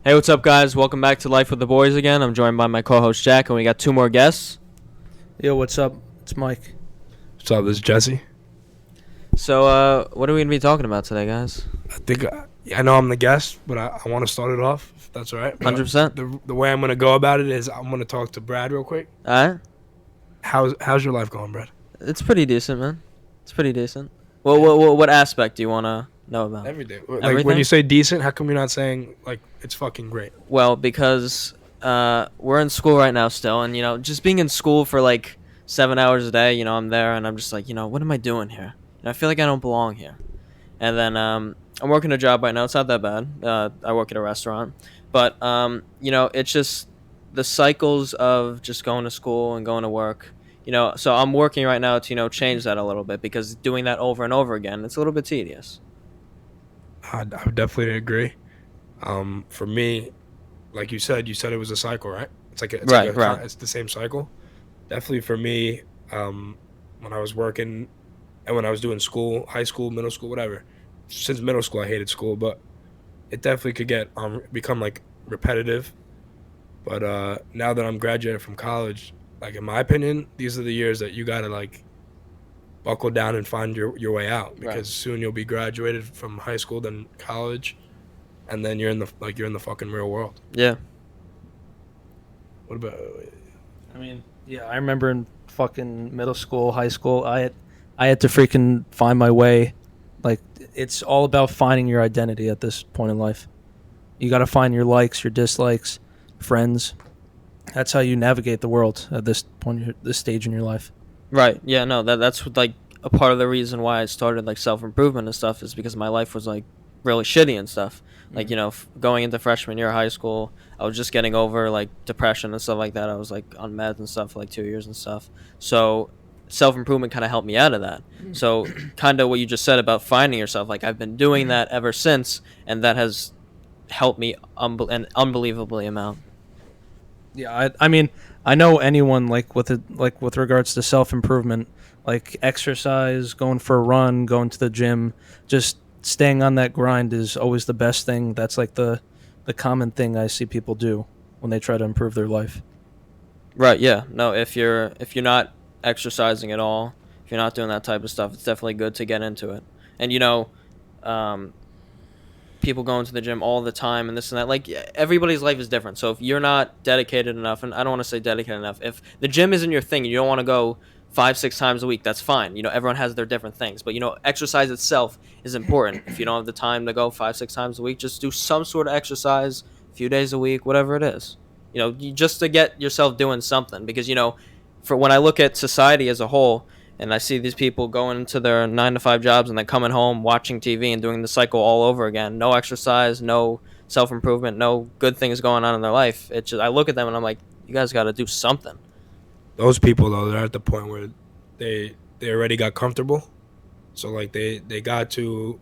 Hey, what's up, guys? Welcome back to Life with the Boys again. I'm joined by my co-host Jack, and we got two more guests. Yo, what's up? It's Mike. What's up? This is Jesse. So, what are we gonna be talking about today, guys? I know I'm the guest, but I want to start it off, if that's all right. 100%. The way I'm going to go about it is I'm going to talk to Brad real quick. All right. How's your life going, Brad? It's pretty decent, man. It's pretty decent. Well, what aspect do you want to know about? Everything. Like, Everything? when you say decent, how come you're not saying, like, it's fucking great? Well, because we're in school right now still, and, just being in school for, 7 hours a day, I'm there, and I'm just like, what am I doing here? And I feel like I don't belong here. And then I'm working a job right now. It's not that bad. I work at a restaurant. But, it's just the cycles of just going to school and going to work. So I'm working right now to, change that a little bit, because doing that over and over again, it's a little bit tedious. I would definitely agree. For me, like you said it was a cycle, right? Right. It's the same cycle. Definitely for me, when I was working and when I was doing school, high school, middle school, whatever. Since middle school, I hated school, but it definitely could become like repetitive. But now that I'm graduating from college, like in my opinion, these are the years that you gotta like buckle down and find your way out, because Right. soon you'll be graduated from high school, then college, and then you're in the fucking real world. Yeah. What about? I mean, yeah, I remember in fucking middle school, high school, I had to freaking find my way. Like, it's all about finding your identity at this point in life. You got to find your likes, your dislikes, friends. That's how you navigate the world at this point, this stage in your life. Right. Yeah, no, that's a part of the reason why I started self-improvement and stuff, is because my life was really shitty and stuff. Going into freshman year of high school, I was just getting over depression and stuff like that. I was on meds and stuff for 2 years and stuff. So self-improvement kind of helped me out of that. So kind of what you just said about finding yourself, I've been doing that ever since, and that has helped me an unbelievably amount. Yeah, I mean, I know anyone with regards to self-improvement, like exercise, going for a run, going to the gym, just staying on that grind is always the best thing. That's the common thing I see people do when they try to improve their life. Right. Yeah. No, if you're not exercising at all, if you're not doing that type of stuff, it's definitely good to get into it. And people going to the gym all the time and this and that, everybody's life is different. So if you're not dedicated enough, and I don't want to say dedicated enough, if the gym isn't your thing and you don't want to go 5-6 times a week, that's fine. Everyone has their different things, but exercise itself is important. If you don't have the time to go 5-6 times a week, just do some sort of exercise a few days a week, whatever it is, just to get yourself doing something. Because for when I look at society as a whole, and I see these people going to their 9-to-5 jobs and then coming home, watching TV, and doing the cycle all over again. No exercise, no self-improvement, no good things going on in their life. It's just, I look at them and I'm like, you guys got to do something. Those people, though, they're at the point where they already got comfortable. So they got to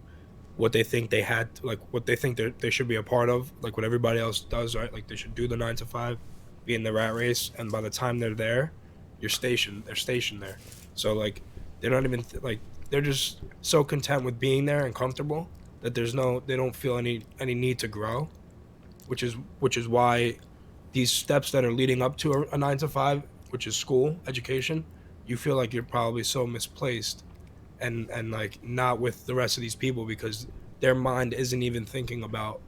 what they think they had, what they think they should be a part of, what everybody else does, right? They should do the 9-to-5, be in the rat race, and by the time they're there, they're stationed there. So they're not even they're just so content with being there and comfortable that they don't feel any need to grow, which is why these steps that are leading up to a 9-to-5, which is school education, you feel like you're probably so misplaced and not with the rest of these people, because their mind isn't even thinking about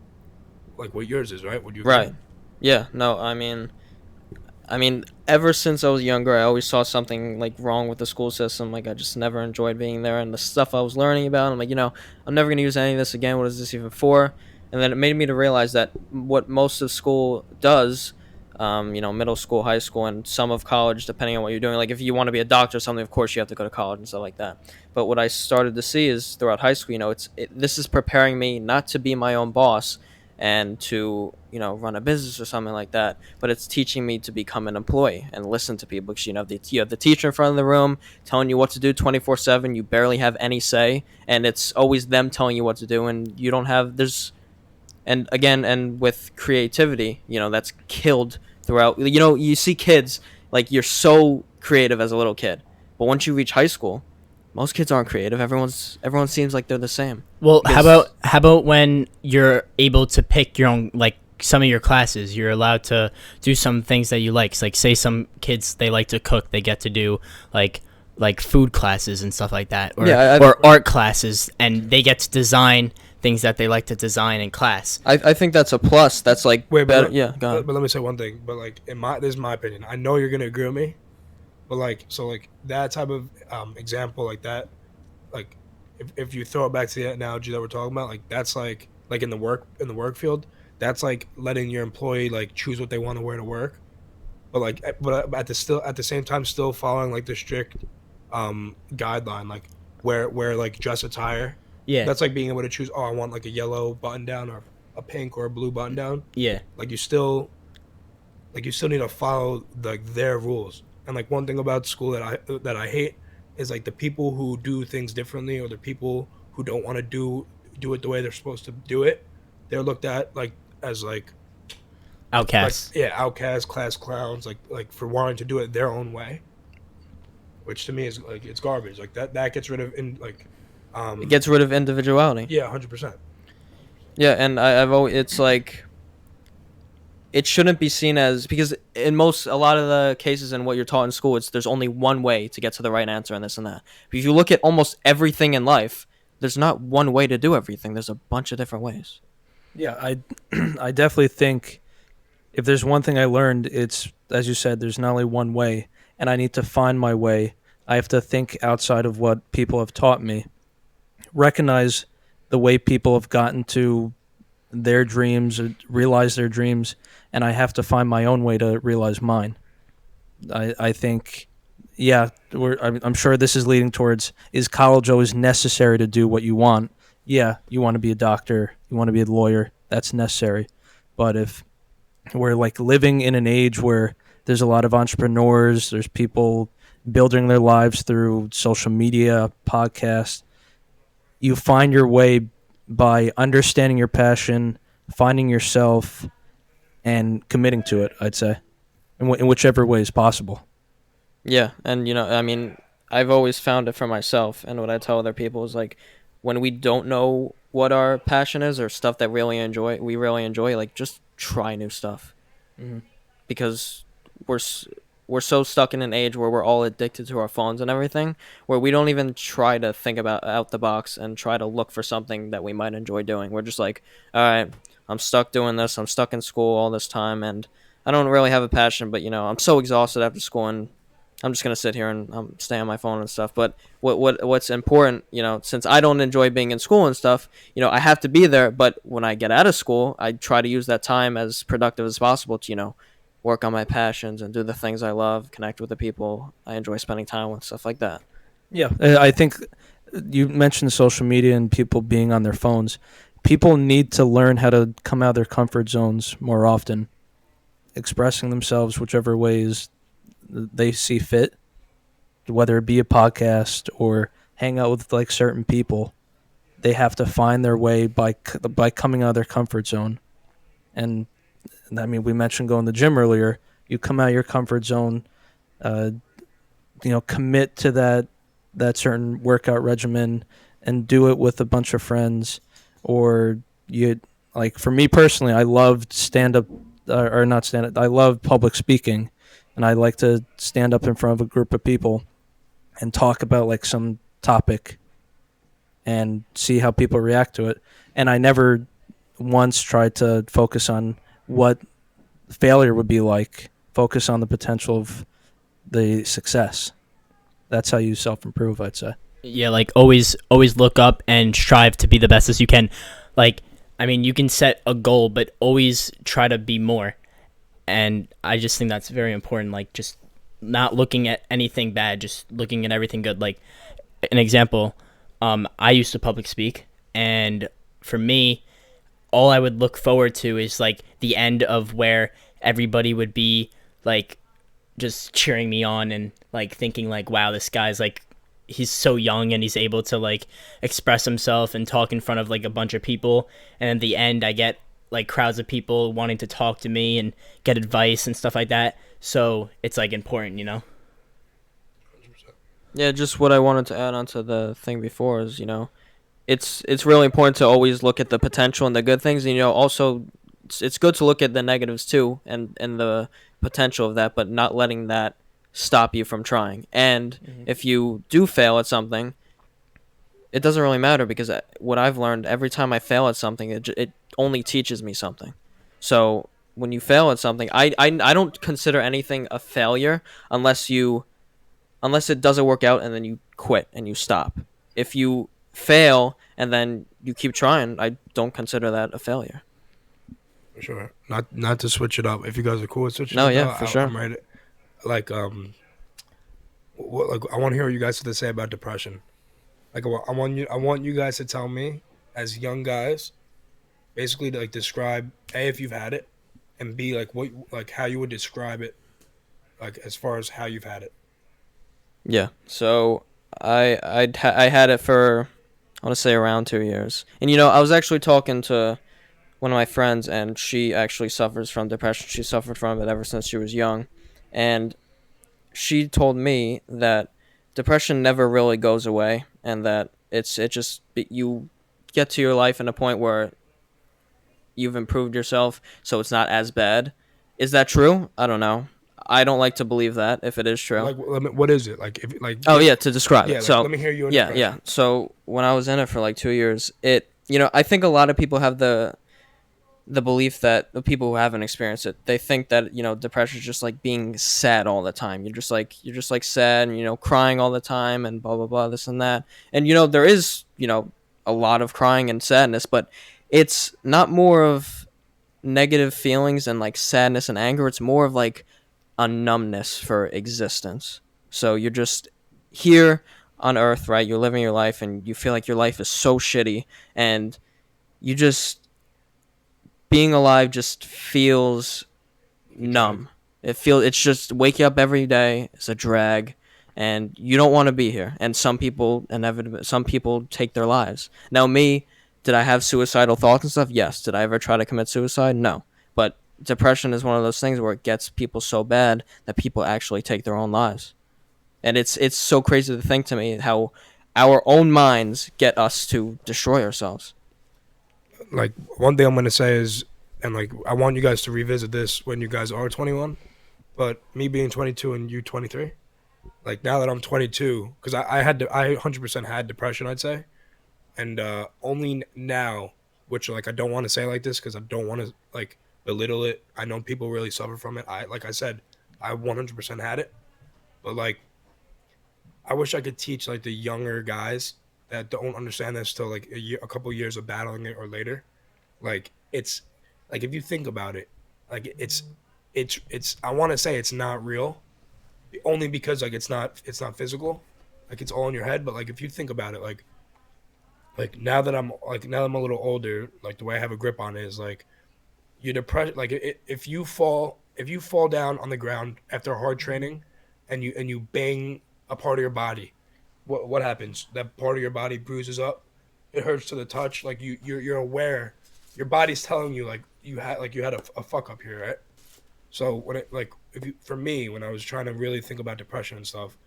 what yours is, right? Would you agree? Right. Yeah. No, I mean, ever since I was younger, I always saw something wrong with the school system. I just never enjoyed being there, and the stuff I was learning about, I'm I'm never going to use any of this again. What is this even for? And then it made me to realize that what most of school does, middle school, high school, and some of college, depending on what you're doing. If you want to be a doctor or something, of course you have to go to college and stuff like that. But what I started to see is throughout high school, this is preparing me not to be my own boss and to run a business or something like that, but it's teaching me to become an employee and listen to people, because you have the teacher in front of the room telling you what to do 24/7. You barely have any say, and it's always them telling you what to do, and you don't have and with creativity, that's killed throughout. You see kids, you're so creative as a little kid, but once you reach high school, most kids aren't creative. Everyone seems like they're the same. Well, Because- how about when you're able to pick your own some of your classes. You're allowed to do some things that you like. So, like, say some kids, they like to cook, they get to do like food classes and stuff like that, or Yeah, or art classes, and they get to design things that they like to design in class. I think that's a plus. That's like Wait, better. but, Yeah, go ahead. but let me say one thing. But like, this is my opinion. I know you're gonna agree with me, but like, so like that type of example like that, like if you throw it back to the analogy that we're talking about, like that's like in the work field, that's like letting your employee like choose what they want to wear to work, but like at the same time still following like the strict guideline, like wear like dress attire. Yeah, That's like being able to choose. Oh, I want like a yellow button down or a pink or a blue button down. yeah, Like you still need to follow like their rules. And like one thing about school that I hate is like the people who do things differently, or the people who don't want to do it the way they're supposed to do it. They're looked at like as like outcasts. outcasts, class clowns, like for wanting to do it their own way, which to me is like it's garbage. Like that gets rid of It gets rid of individuality. yeah, 100%. Yeah, and I've always, it's like, it shouldn't be seen as, because in a lot of the cases in what you're taught in school, it's there's only one way to get to the right answer and this and that. But if you look at almost everything in life, there's not one way to do everything. There's a bunch of different ways. Yeah, I I definitely think if there's one thing I learned, it's, as you said, there's not only one way, and I need to find my way. I have to think outside of what people have taught me, recognize the way people have gotten to their dreams, realize their dreams, and I have to find my own way to realize mine. I think, yeah, I'm sure this is leading towards, is college always necessary to do what you want? Yeah, you want to be a doctor, you want to be a lawyer, that's necessary. But if we're like living in an age where there's a lot of entrepreneurs, there's people building their lives through social media, podcasts, you find your way by understanding your passion, finding yourself, and committing to it, I'd say, in whichever way is possible. Yeah, and I mean, I've always found it for myself, and what I tell other people is like, when we don't know what our passion is or stuff that we really enjoy, like just try new stuff, Mhm. because we're so stuck in an age where we're all addicted to our phones and everything, where we don't even try to think about out the box and try to look for something that we might enjoy doing. We're just like, all right, I'm stuck doing this. I'm stuck in school all this time, and I don't really have a passion, but I'm so exhausted after school, and I'm just gonna sit here and stay on my phone and stuff. But what's important, since I don't enjoy being in school and stuff, I have to be there. But when I get out of school, I try to use that time as productive as possible to work on my passions and do the things I love, connect with the people I enjoy spending time with, stuff like that. Yeah, I think you mentioned social media and people being on their phones. People need to learn how to come out of their comfort zones more often, expressing themselves whichever ways they see fit, whether it be a podcast or hang out with like certain people. They have to find their way by coming out of their comfort zone. And I mean, we mentioned going to the gym earlier. You come out of your comfort zone, commit to that certain workout regimen and do it with a bunch of friends. Or like for me personally, I loved stand up or not stand up. I love public speaking, and I like to stand up in front of a group of people and talk about like some topic and see how people react to it. And I never once tried to focus on what failure would be like. Focus on the potential of the success. That's how you self-improve, I'd say. Yeah, like always look up and strive to be the best as you can. Like, I mean, you can set a goal, but always try to be more. And I just think that's very important. Like, just not looking at anything bad, just looking at everything good. Like, an example, I used to public speak, and for me, all I would look forward to is like the end of where everybody would be like just cheering me on and like thinking like, wow, this guy's like, he's so young and he's able to like express himself and talk in front of like a bunch of people. And at the end, I get like crowds of people wanting to talk to me and get advice and stuff like that. So it's like important, Yeah, just what I wanted to add on to the thing before is, it's really important to always look at the potential and the good things, and also it's good to look at the negatives too, and the potential of that, but not letting that stop you from trying. And if you do fail at something, it doesn't really matter, because what I've learned, every time I fail at something, it only teaches me something. So when you fail at something, I don't consider anything a failure unless it doesn't work out and then you quit and you stop. If you fail and then you keep trying, I don't consider that a failure. For sure. Not to switch it up. If you guys are cool with switching No, it yeah, up, for sure. I'm ready. Like like I want to hear what you guys have to say about depression. Like I want you guys to tell me, as young guys, basically to like describe A, if you've had it, and B, like what, like how you would describe it, like as far as how you've had it. Yeah. So I had it for, I want to say, around 2 years. And I was actually talking to one of my friends, and she actually suffers from depression. She suffered from it ever since she was young, and she told me that depression never really goes away, and that you get to your life in a point where you've improved yourself, so it's not as bad. Is that true? I don't know. I don't like to believe that, if it is true. Like, what is it? Like, if like, Oh yeah, to describe yeah, it. like, So let me hear you. yeah. So when I was in it for like 2 years, I think a lot of people have the belief that the people who haven't experienced it, they think that depression is just like being sad all the time. You're just like sad, and crying all the time, and blah blah blah, this and that. And there is a lot of crying and sadness, but it's not more of negative feelings and like sadness and anger. It's more of like a numbness for existence. So you're just here on earth, right? You're living your life, and you feel like your life is so shitty, and you just being alive just feels numb. It's just waking up every day is a drag, and you don't want to be here. And some people take their lives. Now me, did I have suicidal thoughts and stuff? Yes. Did I ever try to commit suicide? No. But depression is one of those things where it gets people so bad that people actually take their own lives. And it's so crazy to think to me how our own minds get us to destroy ourselves. Like, one thing I'm gonna say is, and like I want you guys to revisit this when you guys are 21. But me being 22 and you 23, like now that I'm 22, because I 100% had depression, I'd say, and only now, which like I don't want to say like this because I don't want to like belittle it. I know people really suffer from it. Like I said, I 100% had it, but like I wish I could teach like the younger guys that don't understand this till like a couple years of battling it or later. Like it's like if you think about it, like it's I want to say it's not real, only because like it's not physical, like it's all in your head. But like if you think about it, like now that I'm a little older, like the way I have a grip on it is like you're depressed. Like if you fall down on the ground after hard training, and you bang a part of your body, what happens? That part of your body bruises up. It hurts to the touch. Like you're aware, your body's telling you like you had a fuck up here, right? So when it like for me, when I was trying to really think about depression and stuff,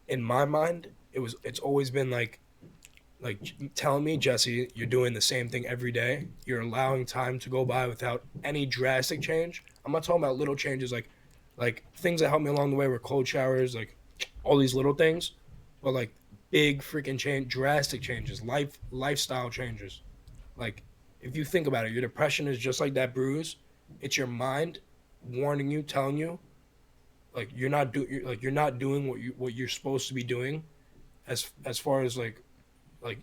in my mind it's always been like telling me, Jesse, you're doing the same thing every day. You're allowing time to go by without any drastic change. I'm not talking about little changes like things that helped me along the way were cold showers, like all these little things, but like big freaking drastic changes, lifestyle changes. Like if you think about it, your depression is just like that bruise. It's your mind warning you, telling you, like you're not doing what you're supposed to be doing, as far as like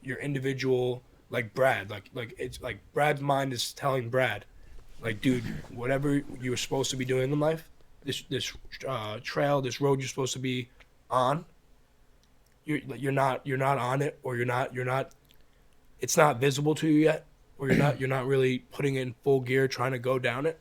your individual, like Brad, like it's like Brad's mind is telling Brad, like, dude, whatever you were supposed to be doing in life, this trail, this road you're supposed to be on, you're not on it, or you're not it's not visible to you yet, or you're not really putting it in full gear trying to go down it.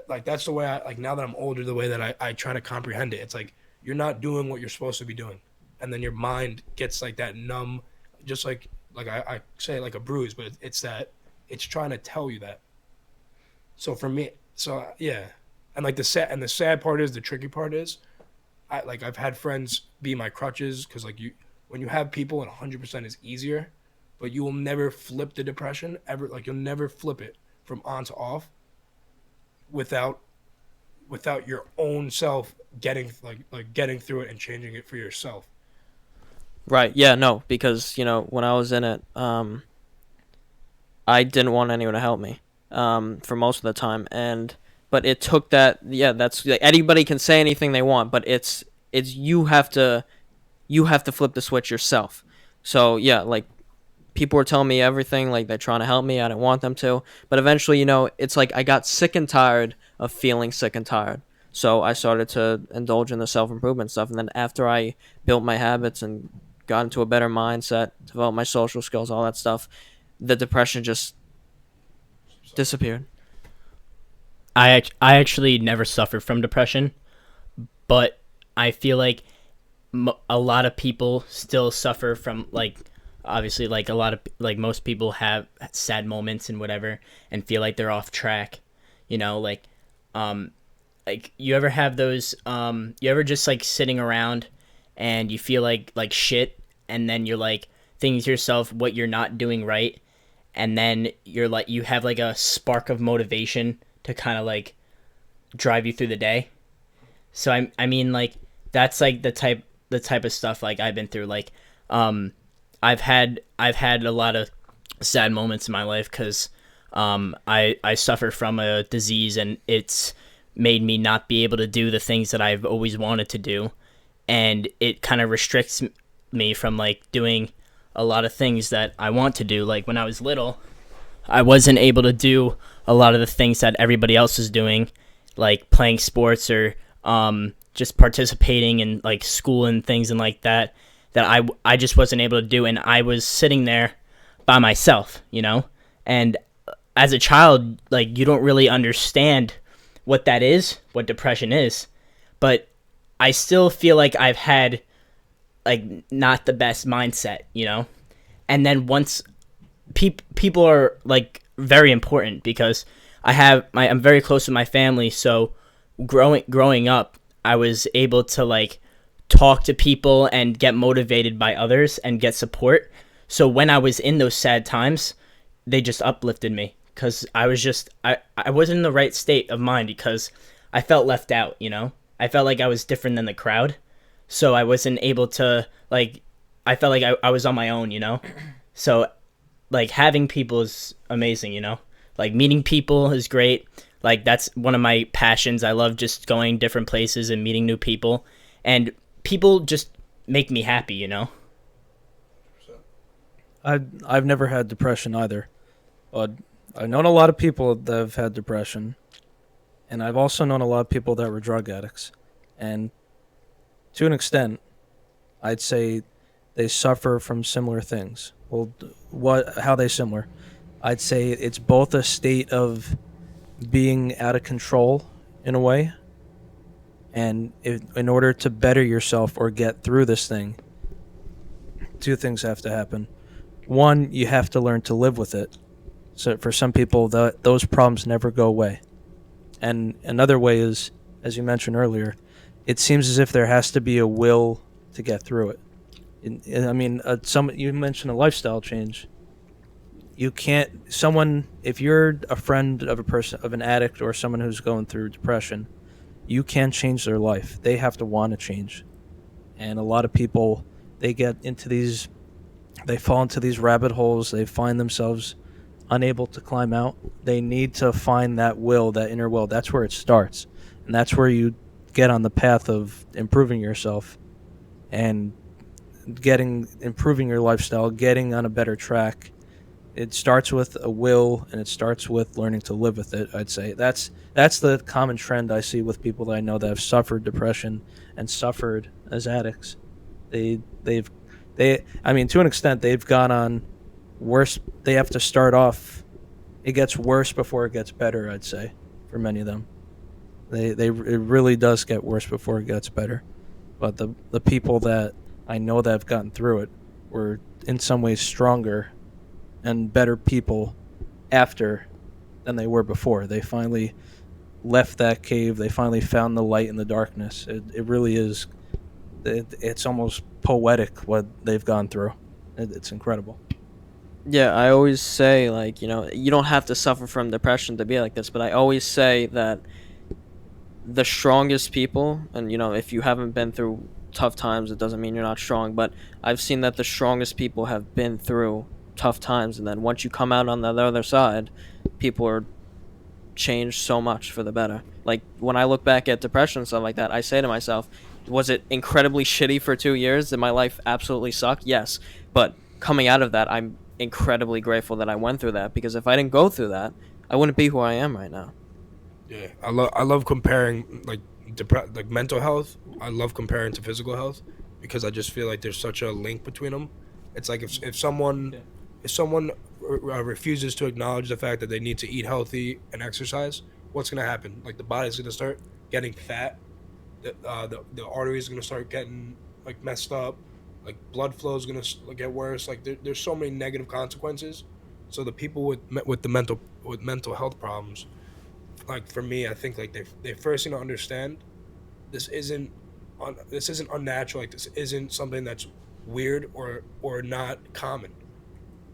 Like that's the way I, like now that I'm older, the way that I try to comprehend it. It's like you're not doing what you're supposed to be doing, and then your mind gets like that numb, just like I say like a bruise, but it's that it's trying to tell you that. So for me, so yeah, and like the sad part is, the tricky part is, I've had friends be my crutches, because like when you have people, and 100% is easier, but you will never flip the depression ever. Like you'll never flip it. from on to off without your own self getting getting through it and changing it for yourself. Right. Yeah. No. Because when I was in it, I didn't want anyone to help me, for most of the time, but it took that. Yeah. That's like, anybody can say anything they want, but it's you have to flip the switch yourself. So yeah, like people were telling me everything, like they're trying to help me. I didn't want them to, but eventually, it's like I got sick and tired of feeling sick and tired. So I started to indulge in the self-improvement stuff, and then after I built my habits and got into a better mindset, developed my social skills, all that stuff, the depression just disappeared. I actually never suffered from depression, but I feel like a lot of people still suffer from, like, obviously, like a lot of, like, most people have sad moments and whatever and feel like they're off track, like you ever have those you ever just like sitting around and you feel like shit, and then you're like thinking to yourself what you're not doing right, and then you're like you have like a spark of motivation to kind of like drive you through the day. So I mean, like, that's like the type of stuff like I've been through. Like, I've had a lot of sad moments in my life because I suffer from a disease, and it's made me not be able to do the things that I've always wanted to do, and it kind of restricts me from like doing a lot of things that I want to do. Like when I was little, I wasn't able to do a lot of the things that everybody else was doing, like playing sports or just participating in like school and things and like that I just wasn't able to do, and I was sitting there by myself, and as a child, like, you don't really understand what that is, what depression is, but I still feel like I've had like not the best mindset, and then once people are like very important because I'm very close with my family, so growing up, I was able to like talk to people and get motivated by others and get support. So when I was in those sad times, they just uplifted me because I wasn't in the right state of mind because I felt left out, I felt like I was different than the crowd. So I wasn't able to, like, I felt like I was on my own, So, like, having people is amazing, Like, meeting people is great. Like, that's one of my passions. I love just going different places and meeting new people. And people just make me happy, I've never had depression either, but I've known a lot of people that have had depression, and I've also known a lot of people that were drug addicts, and to an extent, I'd say they suffer from similar things. Well, how are they similar? I'd say it's both a state of being out of control in a way, and in order to better yourself or get through this thing, two things have to happen. One, you have to learn to live with it. So for some people, those problems never go away. And another way is, as you mentioned earlier, it seems as if there has to be a will to get through it. I mean, you mentioned a lifestyle change. You can't, if you're a friend of a person, of an addict or someone who's going through depression, you can't change their life. They have to want to change. And a lot of people, they fall into these rabbit holes. They find themselves unable to climb out. They need to find that will, that inner will. That's where it starts. And that's where you get on the path of improving yourself and improving your lifestyle, getting on a better track. It starts with a will, and it starts with learning to live with it, I'd say. That's the common trend I see with people that I know that have suffered depression and suffered as addicts. I mean, to an extent, they've gone on worse. They have to start off. It gets worse before it gets better, I'd say, for many of them. It really does get worse before it gets better. But the people that I know that have gotten through it were in some ways stronger and better people after than they were before. They finally left that cave. They finally found the light in the darkness. It really is. It's almost poetic what they've gone through. It's incredible. Yeah, I always say, like, you don't have to suffer from depression to be like this, but I always say that the strongest people, and if you haven't been through tough times, it doesn't mean you're not strong, but I've seen that the strongest people have been through tough times, and then once you come out on the other side, people are changed so much for the better. Like, when I look back at depression and stuff like that, I say to myself, was it incredibly shitty for 2 years? Did my life absolutely suck? Yes. But coming out of that, I'm incredibly grateful that I went through that, because if I didn't go through that, I wouldn't be who I am right now. Yeah, I love comparing like like mental health. I love comparing to physical health because I just feel like there's such a link between them. It's like if someone refuses to acknowledge the fact that they need to eat healthy and exercise, what's gonna happen? Like the body's gonna start getting fat. The arteries are gonna start getting like messed up. Like blood flow is gonna get worse. Like there's so many negative consequences. So the people with the mental health problems, like for me, I think like they first need to understand this isn't this isn't unnatural. Like this isn't something that's weird or not common.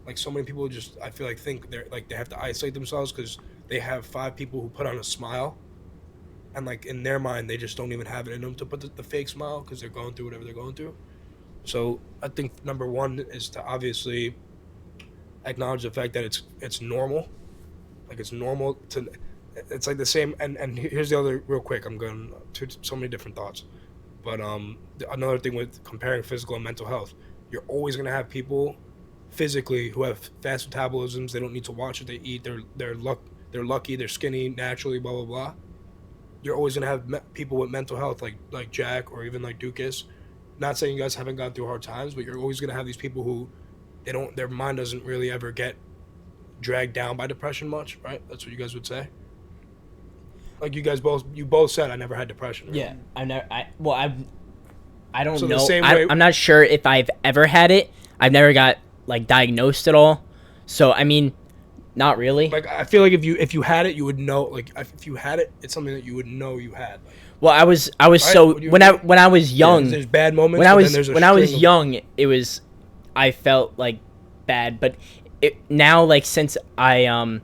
Like so many people just I feel like think they're like they have to isolate themselves because they have five people who put on a smile, and like in their mind they just don't even have it in them to put the fake smile because they're going through whatever they're going through. So I think number one is to obviously acknowledge the fact that it's normal. Like it's normal to it's like the same and here's the other real quick. I'm going to so many different thoughts. But another thing with comparing physical and mental health, you're always gonna have people physically who have fast metabolisms. They don't need to watch what they eat. They're lucky. They're skinny naturally. Blah blah blah. You're always gonna have people with mental health like Jack or even like Dukas. Not saying you guys haven't gone through hard times, but you're always gonna have these people who their mind doesn't really ever get dragged down by depression much, right? That's what you guys would say. Like you both said I never had depression. Right? Yeah, I've never. I don't So know. the same way, I'm not sure if I've ever had it. I've never got like diagnosed at all. So I mean, not really. like I feel like if you had it, you would know. Like if you had it, it's something that you would know you had. Like, Well, I was right? so Would you when agree? when I was young. Yeah, there's bad moments. When I but then was there's a when I was string of- young, it was I felt like bad, but now like since I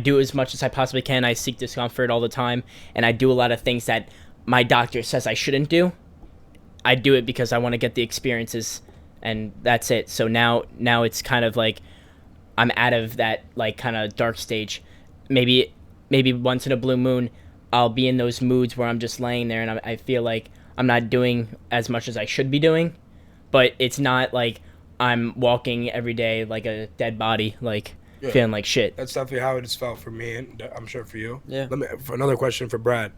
do as much as I possibly can. I seek discomfort all the time, and I do a lot of things that my doctor says I shouldn't do. I do it because I want to get the experiences, and that's it. So now it's kind of like I'm out of that like kind of dark stage. Maybe once in a blue moon, I'll be in those moods where I'm just laying there and I feel like I'm not doing as much as I should be doing, but it's not like I'm walking every day like a dead body, like Yeah. feeling like shit. That's definitely how it has felt for me, and I'm sure for you. Yeah. For another question for Brad.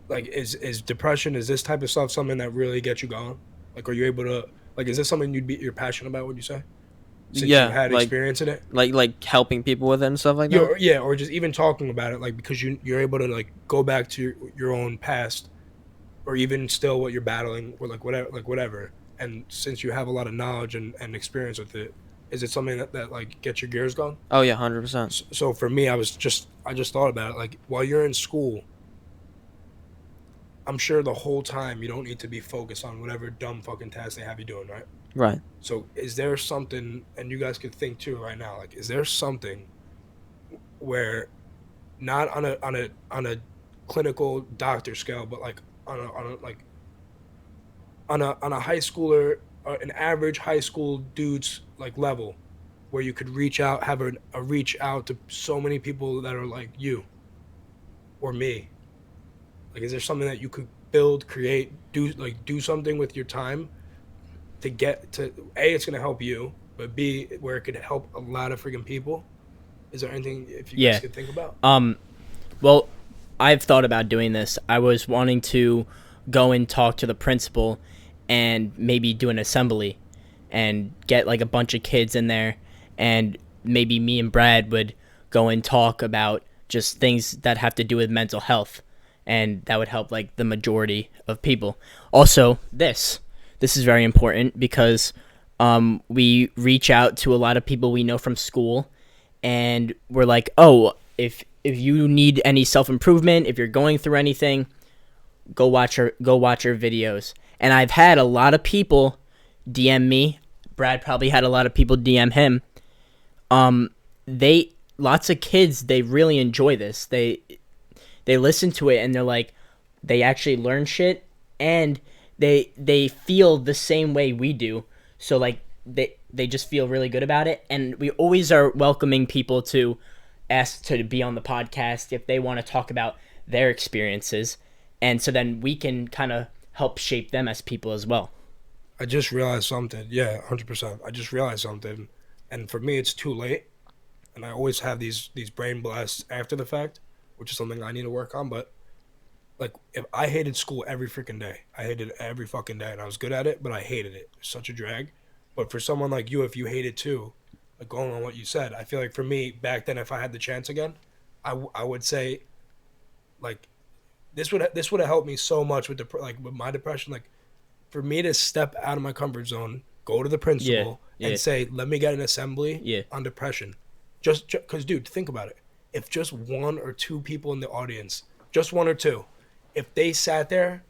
Like, is depression, is this type of stuff something that really gets you going? Like, are you able to like? Is this something you're passionate about? Would you say? Since Yeah, you had like- experience in it. Like helping people with it and stuff like that. Yeah, or just even talking about it, like because you're able to like go back to your own past, or even still what you're battling, or like whatever. And since you have a lot of knowledge and experience with it, is it something that like gets your gears going? Oh yeah, 100%. So for me, I just thought about it. Like while you're in school, I'm sure the whole time you don't need to be focused on whatever dumb fucking task they have you doing, right? Right. So is there something, and you guys could think too right now, like is there something where not on a clinical doctor scale, but like on a high schooler, an average high school dude's like level, where you could reach out, have a reach out to so many people that are like you or me? Like, is there something that you could build, create, do something with your time to get to A, it's gonna help you, but B, where it could help a lot of freaking people? Is there anything if you guys could think about? Well, I've thought about doing this. I was wanting to go and talk to the principal and maybe do an assembly and get like a bunch of kids in there, and maybe me and Brad would go and talk about just things that have to do with mental health, and that would help like the majority of people. Also, this is very important because we reach out to a lot of people we know from school, and we're like, oh, if you need any self-improvement, if you're going through anything, go watch our videos. And I've had a lot of people DM me Brad probably had a lot of people DM him. They lots of kids, they really enjoy this. They listen to it and they're like, they actually learn shit, and they feel the same way we do. So like they just feel really good about it, and we always are welcoming people to ask to be on the podcast if they want to talk about their experiences, and so then we can kind of help shape them as people as well. I just realized something. Yeah, 100%. I just realized something, and for me, it's too late. And I always have these brain blasts after the fact, which is something I need to work on. But like, if I hated school every freaking day, I hated it every fucking day, and I was good at it, but I hated it. It's such a drag. But for someone like you, if you hate it too, like going on what you said, I feel like for me back then, if I had the chance again, I would say, like, this would have helped me so much with with my depression. Like, for me to step out of my comfort zone, go to the principal, and say, let me get an assembly on depression. Just because, dude, think about it. If just one or two people in the audience, just one or two, if they sat there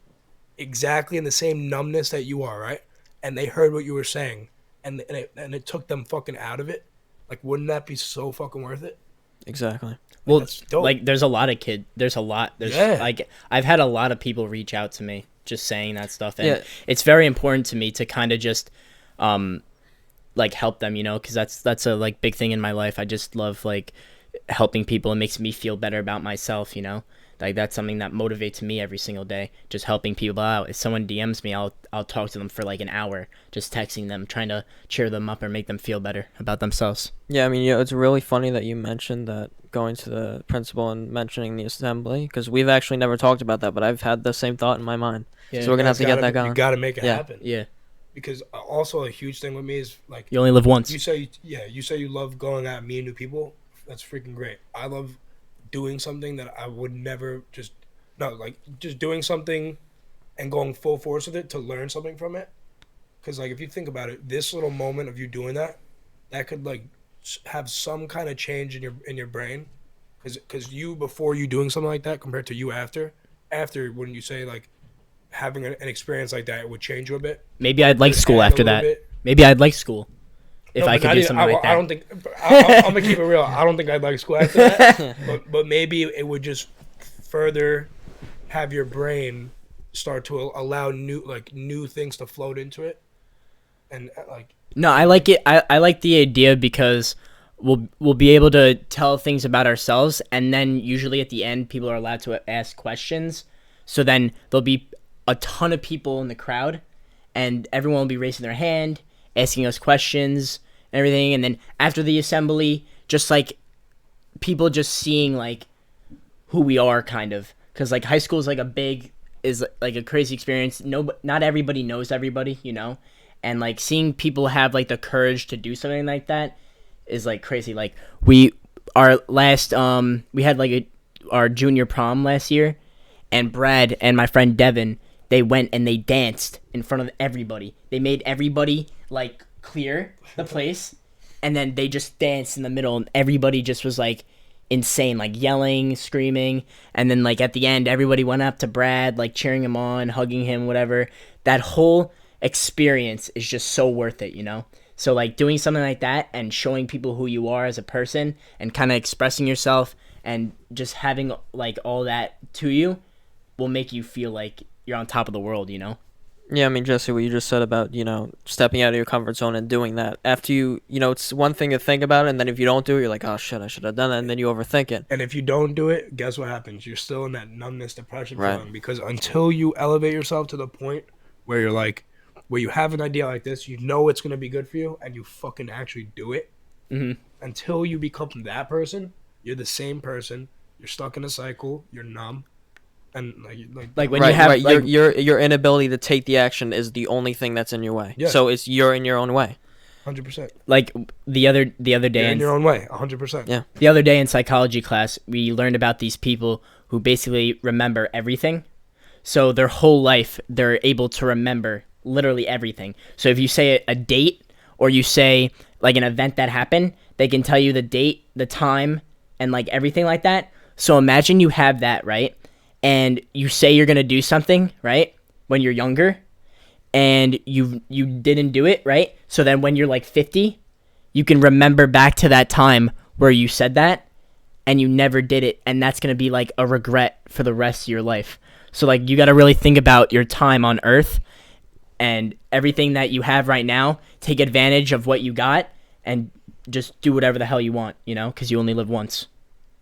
exactly in the same numbness that you are, right, and they heard what you were saying, and it took them fucking out of it, like, wouldn't that be so fucking worth it? Exactly. Well, that's dope. like there's a lot of like I've had a lot of people reach out to me just saying that stuff, and it's very important to me to kind of just like help them, you know, because that's a like big thing in my life. I just love like helping people. It makes me feel better about myself, you know. Like that's something that motivates me every single day, just helping people out. If someone DMs me, I'll talk to them for like an hour, just texting them, trying to cheer them up or make them feel better about themselves. Yeah, I mean, it's really funny that you mentioned that, going to the principal and mentioning the assembly, because we've actually never talked about that, but I've had the same thought in my mind. Yeah. So we're gonna have to get that going. You gotta make it happen. Yeah. Because also a huge thing with me is like, You only live once. you say you love going out and meeting new people. That's freaking great. I love doing something that I would never just doing something and going full force with it to learn something from it. Because like if you think about it, this little moment of you doing that could like have some kind of change in your brain. Because you before you doing something like that compared to you after wouldn't you say like having an experience like that would change you a bit? Maybe I'd like school after that. Maybe I'd like school if I could do something like that. I don't think. I'm gonna keep it real. I don't think I'd like school after that. but maybe it would just further have your brain start to allow new things to float into it, and like. No, I like it. I like the idea because we'll be able to tell things about ourselves, and then usually at the end, people are allowed to ask questions. So then there'll be a ton of people in the crowd, and everyone will be raising their hand, asking us questions and everything. And then after the assembly, just like people just seeing like who we are, kind of, because like high school is like a crazy experience. Not everybody knows everybody, you know, and like seeing people have like the courage to do something like that is like crazy. Like we had like our junior prom last year, and Brad and my friend Devin, they went and they danced in front of everybody. They made everybody like clear the place, and then they just danced in the middle, and everybody just was like insane, like yelling, screaming. And then like at the end, everybody went up to Brad, like cheering him on, hugging him, whatever. That whole experience is just so worth it, you know? So like doing something like that and showing people who you are as a person and kind of expressing yourself and just having like all that to you will make you feel like you're on top of the world, you know? Yeah, I mean, Jesse, what you just said about, you know, stepping out of your comfort zone and doing that. After you know, it's one thing to think about it, and then if you don't do it, you're like, oh, shit, I should have done that, and then you overthink it. And if you don't do it, guess what happens? You're still in that numbness, depression feeling. Because until you elevate yourself to the point where you're like, where you have an idea like this, you know it's going to be good for you, and you fucking actually do it. Mm-hmm. Until you become that person, you're the same person. You're stuck in a cycle. You're numb. And like when you have like, your inability to take the action is the only thing that's in your way. Yeah. So you're in your own way. 100%. Like the other day you're in your own way. 100%. Yeah. The other day in psychology class, we learned about these people who basically remember everything. So their whole life, they're able to remember literally everything. So if you say a date or you say like an event that happened, they can tell you the date, the time, and like everything like that. So imagine you have that, right? And you say you're going to do something, right, when you're younger, and you didn't do it, right? So then when you're like 50, you can remember back to that time where you said that and you never did it, and that's going to be like a regret for the rest of your life. So like you got to really think about your time on earth and everything that you have right now. Take advantage of what you got and just do whatever the hell you want, you know, because you only live once.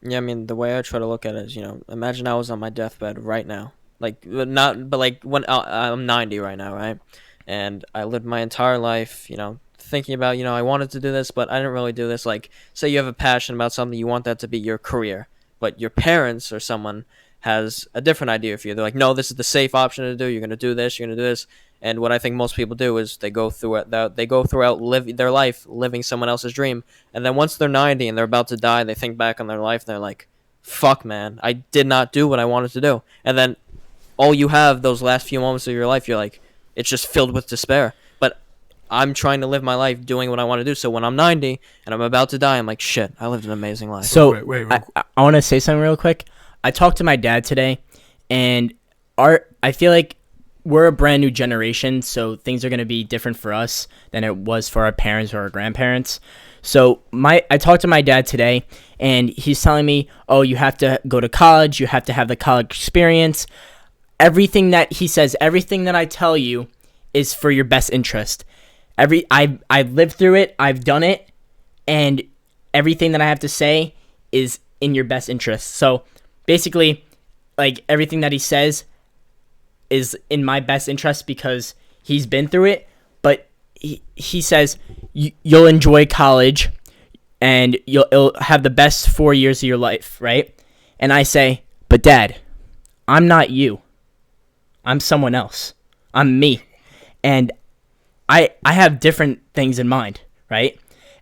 Yeah, I mean, the way I try to look at it is, imagine I was on my deathbed right now. Like, but like when I'm 90 right now, right? And I lived my entire life, thinking about, I wanted to do this, but I didn't really do this. Like, say you have a passion about something, you want that to be your career, but your parents or someone has a different idea for you. They're like, no, this is the safe option to do. You're going to do this. You're going to do this. And what I think most people do is they go throughout their life living someone else's dream. And then once they're 90 and they're about to die, they think back on their life and they're like, fuck, man, I did not do what I wanted to do. And then all you have those last few moments of your life, you're like, it's just filled with despair. But I'm trying to live my life doing what I want to do. So when I'm 90 and I'm about to die, I'm like, shit, I lived an amazing life. So wait. I want to say something real quick. I talked to my dad today, and I feel like we're a brand new generation, so things are going to be different for us than it was for our parents or our grandparents. So I talked to my dad today, and he's telling me, oh, you have to go to college, you have to have the college experience. Everything that he says, everything that I tell you is for your best interest. I've lived through it, I've done it, and everything that I have to say is in your best interest. So basically, like, everything that he says is in my best interest because he's been through it. But he says you'll enjoy college and it'll have the best 4 years of your life, right? And I say, but Dad, I'm not you. I'm someone else. I'm me. And I have different things in mind, right?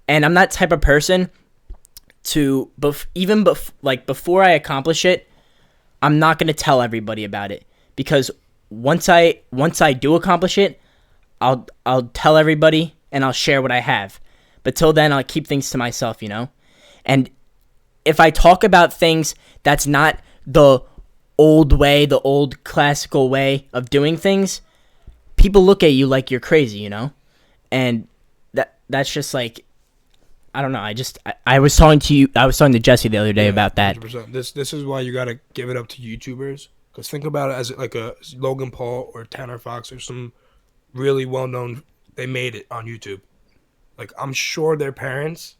And I'm that type of person to before I accomplish it, I'm not going to tell everybody about it, because once I do accomplish it, I'll tell everybody and I'll share what I have. But till then, I'll keep things to myself, And if I talk about things that's not the old way, the old classical way of doing things, people look at you like you're crazy, And that's just like, I don't know. I was talking to Jesse the other day about that. 100%. This is why you gotta give it up to YouTubers, because think about it as like a Logan Paul or Tanner Fox or some really well known. They made it on YouTube. Like, I'm sure their parents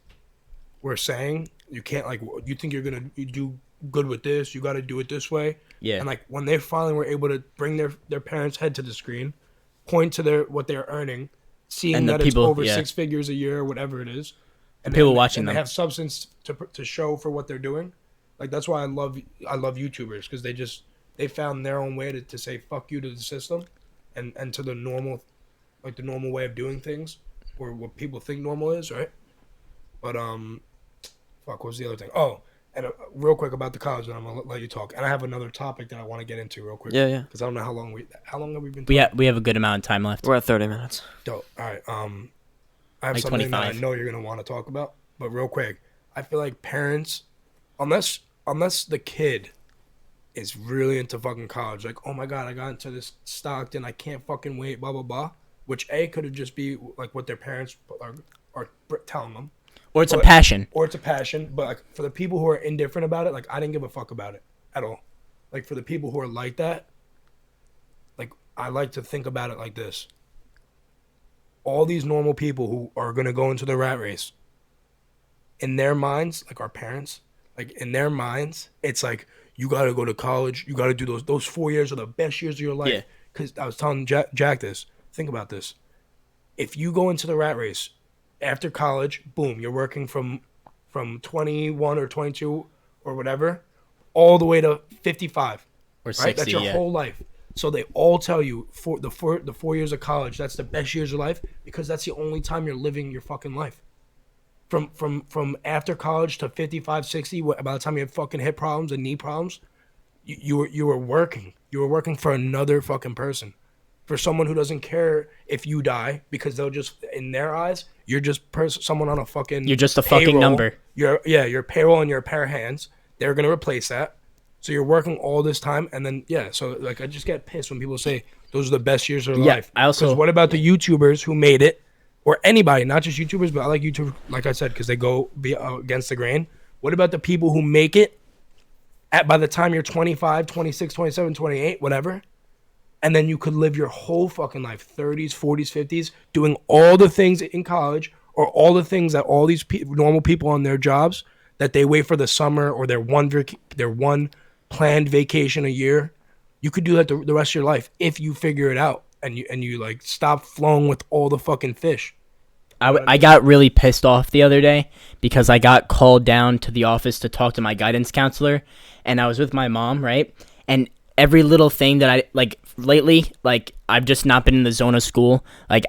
were saying, you can't, like, you think you're gonna do good with this, you got to do it this way. Yeah. And like when they finally were able to bring their parents' head to the screen, point to what they're earning, seeing that it's over 6 figures a year or whatever it is. And people watching them, they have substance to show for what they're doing. Like, that's why I love YouTubers, because they found their own way to say fuck you to the system, and to the normal way of doing things, or what people think normal is, right? But what was the other thing? Oh, and real quick about the college, and I'm gonna let you talk. And I have another topic that I want to get into real quick. Yeah. Because I don't know how long have we been talking? We have a good amount of time left. We're at 30 minutes. Dope. All right. I have like something 25. that I know you're gonna want to talk about, but real quick, I feel like parents, unless the kid is really into fucking college, like, oh my god, I got into this Stockton, I can't fucking wait, blah blah blah, which could have just be like what their parents are telling them, or it's a passion, but like for the people who are indifferent about it, like, I didn't give a fuck about it at all. Like, for the people who are like that, like, I like to think about it like this. All these normal people who are going to go into the rat race, in their minds, like our parents, like in their minds, it's like, you got to go to college. You got to do those 4 years are the best years of your life. Because I was telling Jack this. Think about this. If you go into the rat race after college, boom, you're working from 21 or 22 or whatever, all the way to 55. Or 60, right? That's your whole life. So they all tell you for the 4 years of college, that's the best years of your life, because that's the only time you're living your fucking life. From after college to 55, 60, by the time you have fucking hip problems and knee problems, you were working. You were working for another fucking person, for someone who doesn't care if you die, because they'll just, in their eyes, you're just someone on a fucking you're just a payroll. fucking number. You're payroll and you're a pair of hands. They're gonna replace that. So you're working all this time, and then so like, I just get pissed when people say Those are the best years of their Yeah, life. I also- Because what about the YouTubers who made it, or anybody, not just YouTubers, but I like YouTube, like I said, because they go against the grain. What about the people who make it by the time you're 25, 26, 27, 28, whatever, and then you could live your whole fucking life, 30s, 40s, 50s, doing all the things in college or all the things that all these normal people on their jobs that they wait for the summer or their one planned vacation a year. You could do that the rest of your life if you figure it out and you like stop flowing with all the fucking fish. I got really pissed off the other day because I got called down to the office to talk to my guidance counselor, and I was with my mom, right? And every little thing that I, like, lately, like, I've just not been in the zone of school. Like,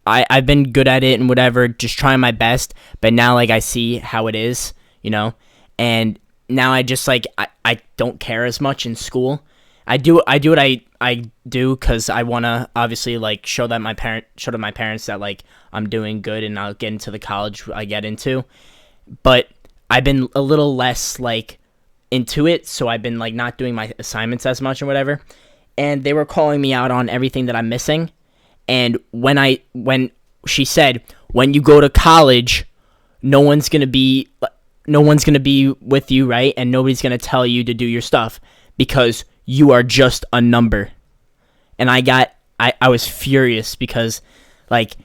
I've been good at it and whatever, just trying my best, but now, like, I see how it is, you know? And now I just, like, I don't care as much in school. I do what I do because I want to obviously, like, show to my parents that, like, I'm doing good and I'll get into the college I get into. But I've been a little less, like, into it, so I've been, like, not doing my assignments as much or whatever. And they were calling me out on everything that I'm missing. And when she said, when you go to college, no one's gonna be with you, right? And nobody's gonna tell you to do your stuff because you are just a number. And I was furious because, like,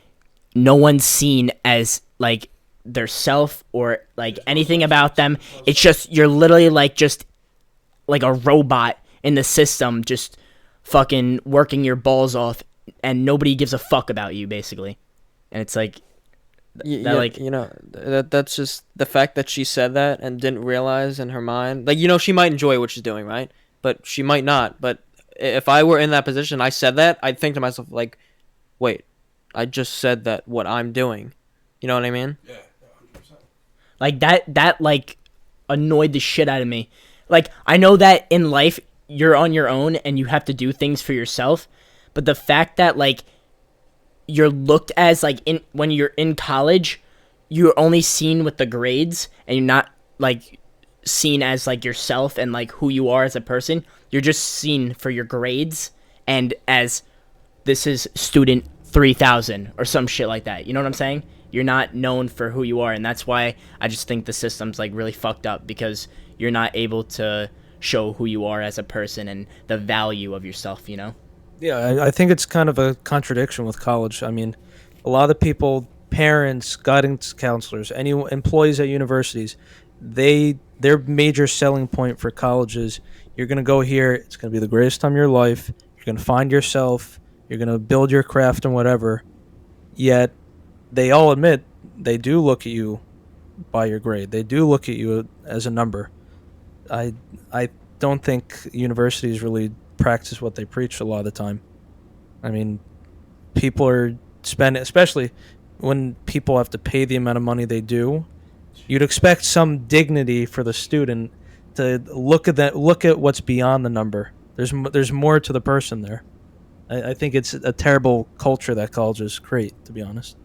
no one's seen as, like, their self or, like, anything about them. It's just, you're literally, like, just like a robot in the system, just fucking working your balls off, and nobody gives a fuck about you, basically. And it's like, like, you know, that's just the fact that she said that and didn't realize in her mind, like, you know, she might enjoy what she's doing, right? But she might not. But if I were in that position, I said that, I'd think to myself, like, wait, I just said that what I'm doing. You know what I mean? Yeah. Like, that like annoyed the shit out of me. Like, I know that in life you're on your own and you have to do things for yourself, but the fact that, like, you're looked as, like, when you're in college, you're only seen with the grades and you're not, like, seen as, like, yourself and, like, who you are as a person. You're just seen for your grades and as, this is student 3000 or some shit like that. You know what I'm saying? You're not known for who you are, and that's why I just think the system's, like, really fucked up, because you're not able to show who you are as a person and the value of yourself, you know? Yeah, I think it's kind of a contradiction with college. I mean, a lot of people, parents, guidance counselors, any employees at universities, their major selling point for college is, you're going to go here, it's going to be the greatest time of your life, you're going to find yourself, you're going to build your craft and whatever. Yet they all admit they do look at you by your grade. They do look at you as a number. I don't think universities really practice what they preach a lot of the time. I mean, people are spending, especially when people have to pay the amount of money they do, you'd expect some dignity for the student to look at what's beyond the number. There's more to the person there. I think it's a terrible culture that colleges create, to be honest.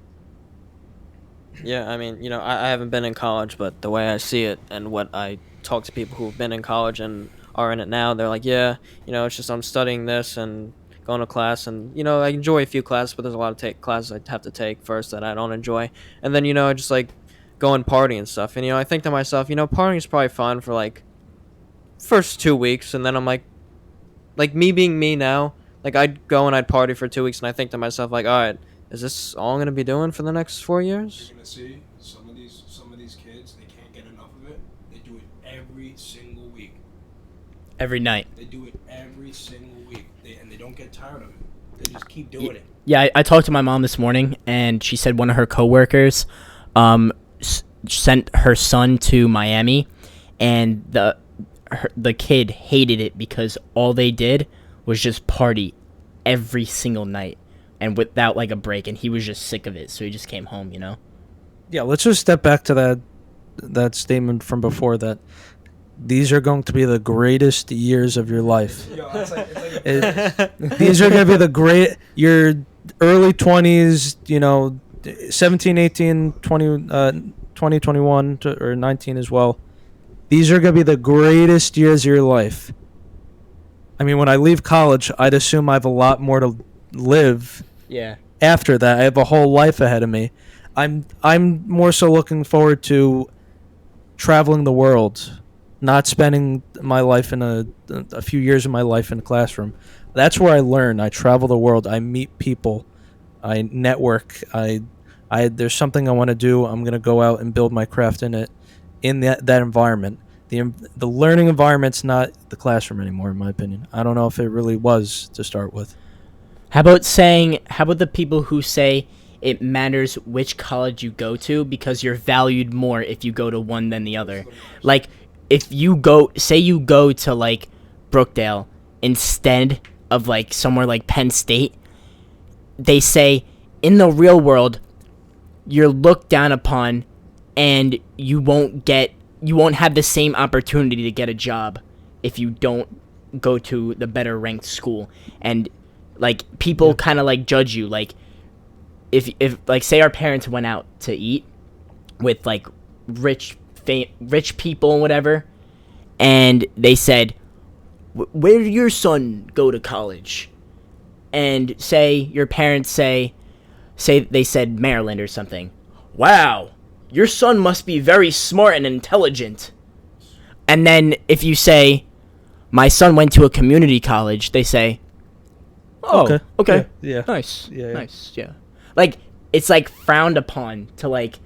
Yeah, I mean, you know, I haven't been in college, but the way I see it and what I talk to people who've been in college and are in it now, they're like, yeah, you know, it's just I'm studying this and going to class, and, you know, I enjoy a few classes, but there's a lot of classes I have to take first that I don't enjoy. And then, you know, I just, like, go and party and stuff. And, you know, I think to myself, you know, partying is probably fun for, like, first 2 weeks, and then I'm like, me being me now, like, I'd go and I'd party for 2 weeks, and I think to myself, like, all right, is this all I'm going to be doing for the next 4 years? You're gonna see some of these kids, they can't get enough of it. They do it every single week. Every night. They do it every single week. And they don't get tired of it. They just keep doing it. Yeah, I talked to my mom this morning, and she said one of her coworkers sent her son to Miami, and the kid hated it because all they did was just party every single night and without, like, a break, and he was just sick of it, so he just came home, you know? Yeah, let's just step back to that statement from before, that these are going to be the greatest years of your life. Yo, it's like These are going to be your early 20s, you know, 17, 18, 20, 21, or 19 as well. These are going to be the greatest years of your life. I mean, when I leave college, I'd assume I have a lot more to live Yeah. after that. I have a whole life ahead of me. I'm more so looking forward to traveling the world, not spending my life in a few years of my life in a classroom. That's where I learn. I travel the world. I meet people. I network. I there's something I want to do. I'm gonna go out and build my craft in it, in that environment. The learning environment's not the classroom anymore, in my opinion. I don't know if it really was to start with. How about the people who say it matters which college you go to because you're valued more if you go to one than the other? Like, if you go to, like, Brookdale instead of, like, somewhere like Penn State, they say in the real world, you're looked down upon and you won't have the same opportunity to get a job if you don't go to the better ranked school. And, like, people kind of, like, judge you. Like, if like, say our parents went out to eat with, like, rich people and whatever, and they said, where did your son go to college? And say your parents say they said Maryland or something. Wow, your son must be very smart and intelligent. And then if you say my son went to a community college, they say, oh, okay. Yeah. Nice. Yeah. Nice. Yeah. Like, it's, like, frowned upon to, like,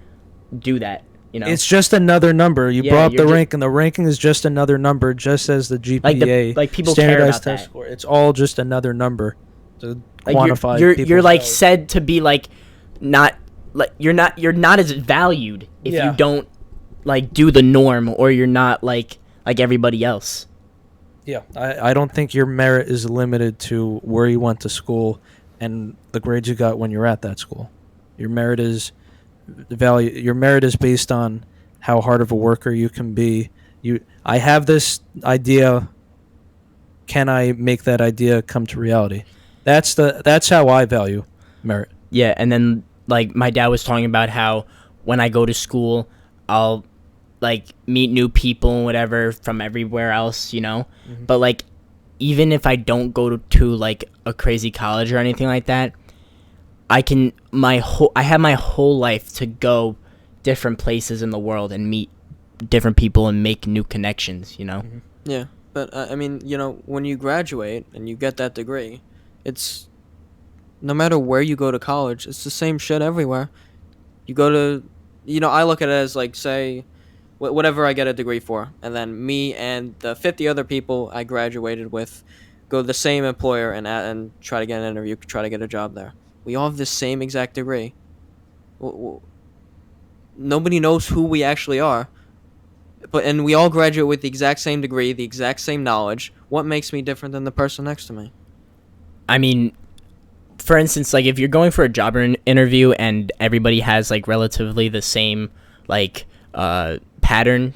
do that, you know? It's just another number. You Yeah, brought up the you're rank, and the ranking is just another number, just as the GPA, like, people care standardized about test that. score. It's all just another number to Like, quantify. you're like people's- said to be, like, not, like, you're not as valued if Yeah. you don't, like, do the norm, or you're not like everybody else. Yeah, I don't think your merit is limited to where you went to school and the grades you got when you're at that school. Your merit is Your merit is based on how hard of a worker you can be. I have this idea. Can I make that idea come to reality? That's how I value merit. Yeah, and then, like, my dad was talking about how when I go to school, I'll, like, meet new people and whatever from everywhere else, you know? But, like, even if I don't go to, like, a crazy college or anything like that, I have my whole life to go different places in the world and meet different people and make new connections, you know? Yeah, but I mean, when you graduate and you get that degree, it's no matter where you go to college, it's the same shit everywhere. You go to, I look at it as, like, say, whatever I get a degree for, and then me and the 50 other people I graduated with go to the same employer and try to get an interview, try to get a job there. We all have the same exact degree. Nobody knows who we actually are, and we all graduate with the exact same degree, the exact same knowledge. What makes me different than the person next to me? I mean, for instance, like, if you're going for a job interview and everybody has, like, relatively the same, like, pattern,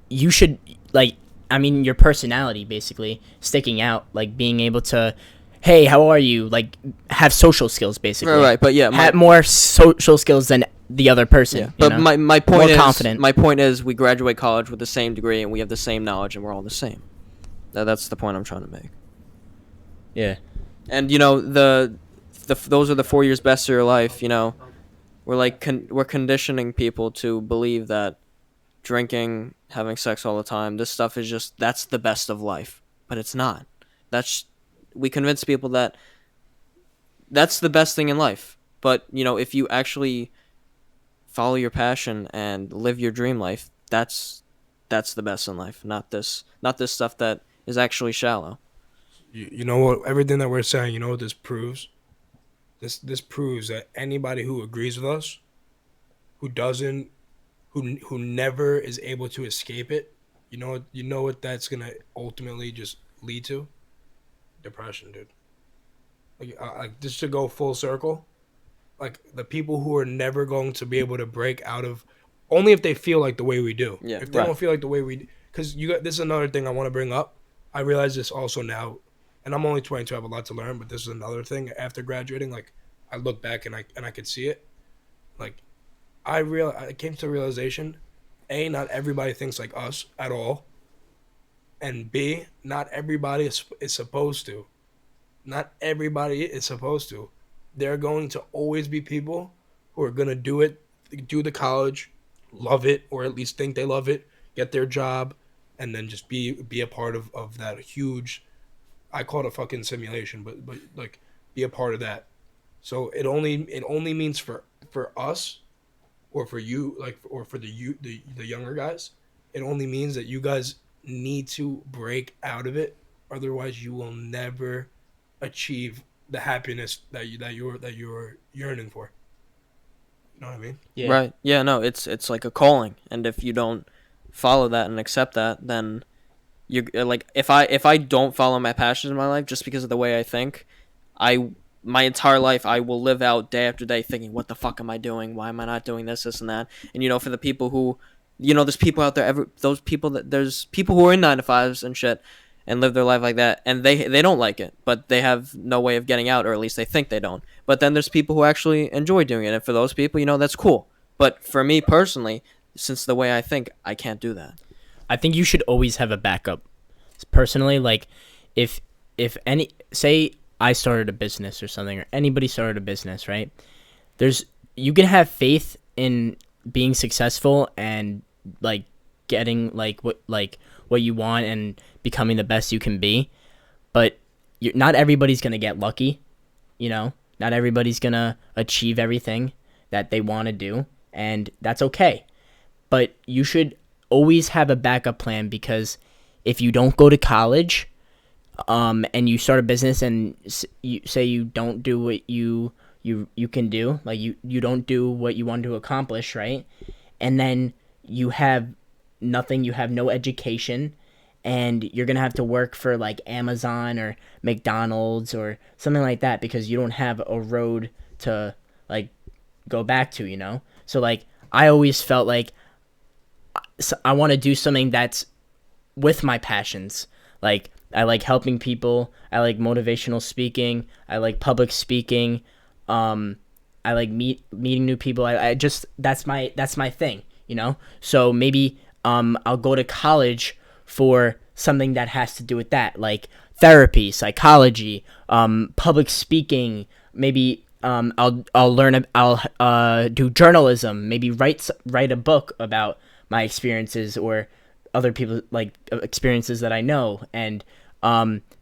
you should, like, I mean, your personality basically sticking out, like, being able to, hey, how are you, like, have social skills basically. Right, but yeah, have more social skills than the other person. Yeah, but my point More is, confident. my point is, we graduate college with the same degree and we have the same knowledge and we're all the same. That's the point I'm trying to make. Yeah. And those are the 4 years best of your life. We're like we're conditioning people to believe that drinking, having sex all the time, this stuff is that's the best of life, but it's not. We convince people that that's the best thing in life. But if you actually follow your passion and live your dream life, that's the best in life. Not this stuff that is actually shallow. You know what? Everything that we're saying, you know what this proves? This proves that anybody who agrees with us, who never is able to escape it, you know what that's gonna ultimately just lead to? Depression, dude. Like just to go full circle, like the people who are never going to be able to break out of, only if they feel like the way we do. Yeah, if they don't feel like the way we, because this is another thing I want to bring up. I realize this also now, and I'm only 22, I have a lot to learn, but this is another thing after graduating. Like, I look back and I could see it. Like, I came to the realization, not everybody thinks like us at all. and B, not everybody is supposed to. Not everybody is supposed to. There are going to always be people who are going to do the college, love it, or at least think they love it, get their job, and then just be a part of that huge, I call it a fucking simulation, but like be a part of that. So it only means for us or for you, like, or for the younger guys, it only means that you guys need to break out of it. Otherwise, you will never achieve the happiness that you're yearning for. You know what I mean? Yeah. Right. Yeah, no, it's like a calling, and if you don't follow that and accept that, then you like if I don't follow my passions in my life just because of the way I think, I my entire life I will live out day after day thinking, what the fuck am I doing? Why am I not doing this and that? And for the people who, there's people out there, there's people who are in 9 to 5s and shit, and live their life like that, and they don't like it, but they have no way of getting out, or at least they think they don't. But then there's people who actually enjoy doing it, and for those people, that's cool. But for me personally, since the way I think, I can't do that. I think you should always have a backup. Personally, like if any say I started a business or something, or anybody started a business, right? You can have faith in being successful and like getting what you want and becoming the best you can be, but not everybody's gonna get lucky. Not everybody's gonna achieve everything that they want to do, and that's okay. But you should always have a backup plan, because if you don't go to college, and you start a business and you say you don't do what you can do, like you don't do what you want to accomplish, right? And then you have nothing, you have no education, and you're gonna have to work for like Amazon or McDonald's or something like that because you don't have a road to like go back to. So like I always felt like I want to do something that's with my passions. Like I like helping people, I like motivational speaking, I like public speaking, I like meeting new people. I just that's my thing. So maybe I'll go to college for something that has to do with that, like therapy, psychology, public speaking. Maybe I'll do journalism, maybe write a book about my experiences or other people like experiences that I know, and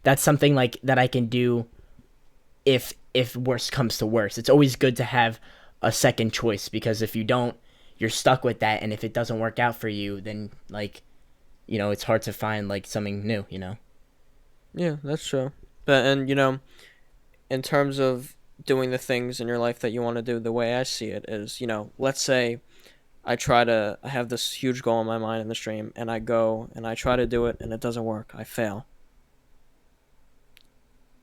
that's something like that I can do if worst comes to worst. It's always good to have a second choice, because if you don't, you're stuck with that, and if it doesn't work out for you, then like it's hard to find like something new. Yeah, that's true. But and in terms of doing the things in your life that you want to do, the way I see it is, let's say I have this huge goal in my mind in this dream, and I go and I try to do it, and it doesn't work. I fail.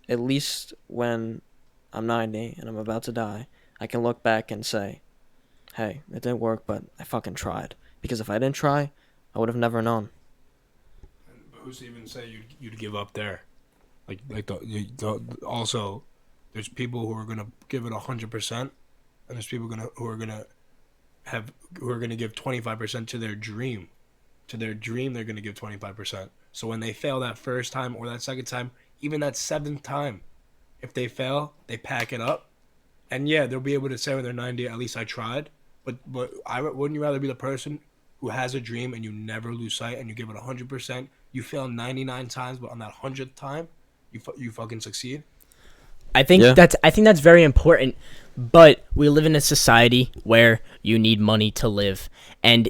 At least when I'm 90 and I'm about to die, I can look back and say, hey, it didn't work, but I fucking tried. Because if I didn't try, I would have never known. But who's to even say you'd give up there? Also, there's people who are gonna give it 100%, and there's people who are gonna give 25% to their dream. To their dream, they're gonna give 25%. So when they fail that first time or that second time, even that seventh time, if they fail, they pack it up, and yeah, they'll be able to say when they're 90, at least I tried. But wouldn't you rather be the person who has a dream and you never lose sight and you give it 100%? You fail 99 times, but on that 100th time, you fucking succeed. I think that's very important, but we live in a society where you need money to live, and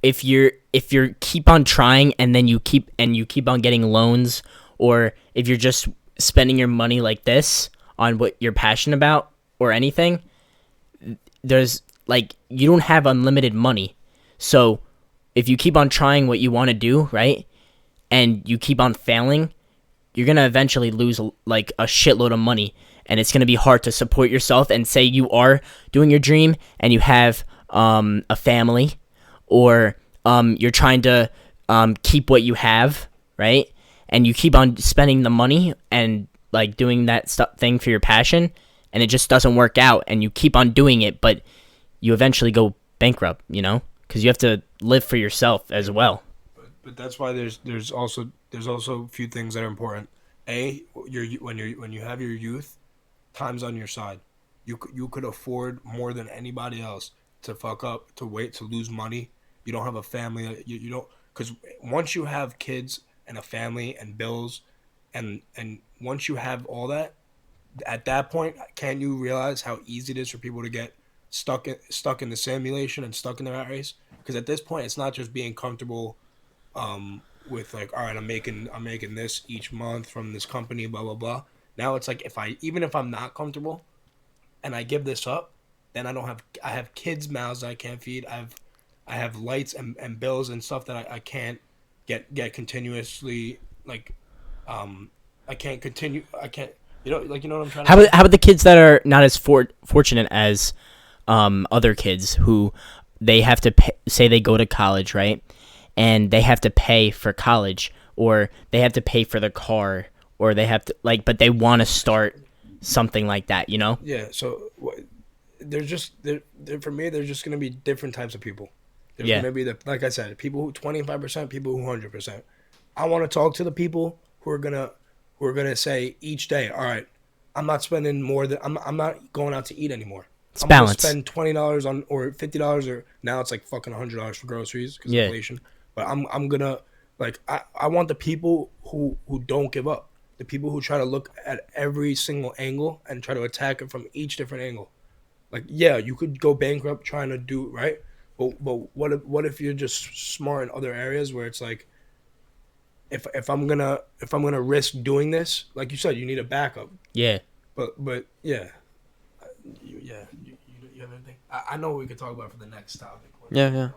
if you keep on trying and then you keep on getting loans, or if you're just spending your money like this on what you're passionate about or anything, there's like you don't have unlimited money. So if you keep on trying what you want to do, right, and you keep on failing, you're gonna eventually lose like a shitload of money, and it's gonna be hard to support yourself. And say you are doing your dream and you have a family, or you're trying to keep what you have, right, and you keep on spending the money and like doing that thing for your passion, and it just doesn't work out, and you keep on doing it, but you eventually go bankrupt, because you have to live for yourself as well. but that's why there's also a few things that are important. When you have your youth, time's on your side. You could afford more than anybody else to fuck up, to wait, to lose money. You don't have a family. You don't, because once you have kids and a family and bills, and once you have all that, at that point, can you realize how easy it is for people to get stuck in the simulation and stuck in the rat race? Because at this point, it's not just being comfortable with like, all right, I'm making this each month from this company, blah blah blah. Now it's like, if I'm not comfortable and I give this up, then I have kids' mouths that I can't feed. I have lights and bills and stuff that I can't get continuously, like, I can't continue. I can't, you know what I'm trying to say? How about the kids that are not as fortunate as other kids who they have to pay, say they go to college, right? And they have to pay for college, or they have to pay for the car, or they have to, like, but they want to start something like that, you know? Yeah. So there's just for me, there's just gonna be different types of people. There's Yeah. gonna be like I said, people who 25%, people who 100%. I want to talk to the people who are gonna say each day, all right, I'm not spending more than I'm not going out to eat anymore. It's I'm gonna balance. spend $20 on, or $50, or now it's like fucking $100 for groceries because Yeah. inflation. But I'm gonna, like, I want the people who don't give up, the people who try to look at every single angle and try to attack it from each different angle. Like, yeah, you could go bankrupt trying to do right, but what if you're just smart in other areas where it's like, if I'm gonna risk doing this, like you said, you need a backup. Yeah. But yeah, you have anything? I know we could talk about for the next topic. Yeah.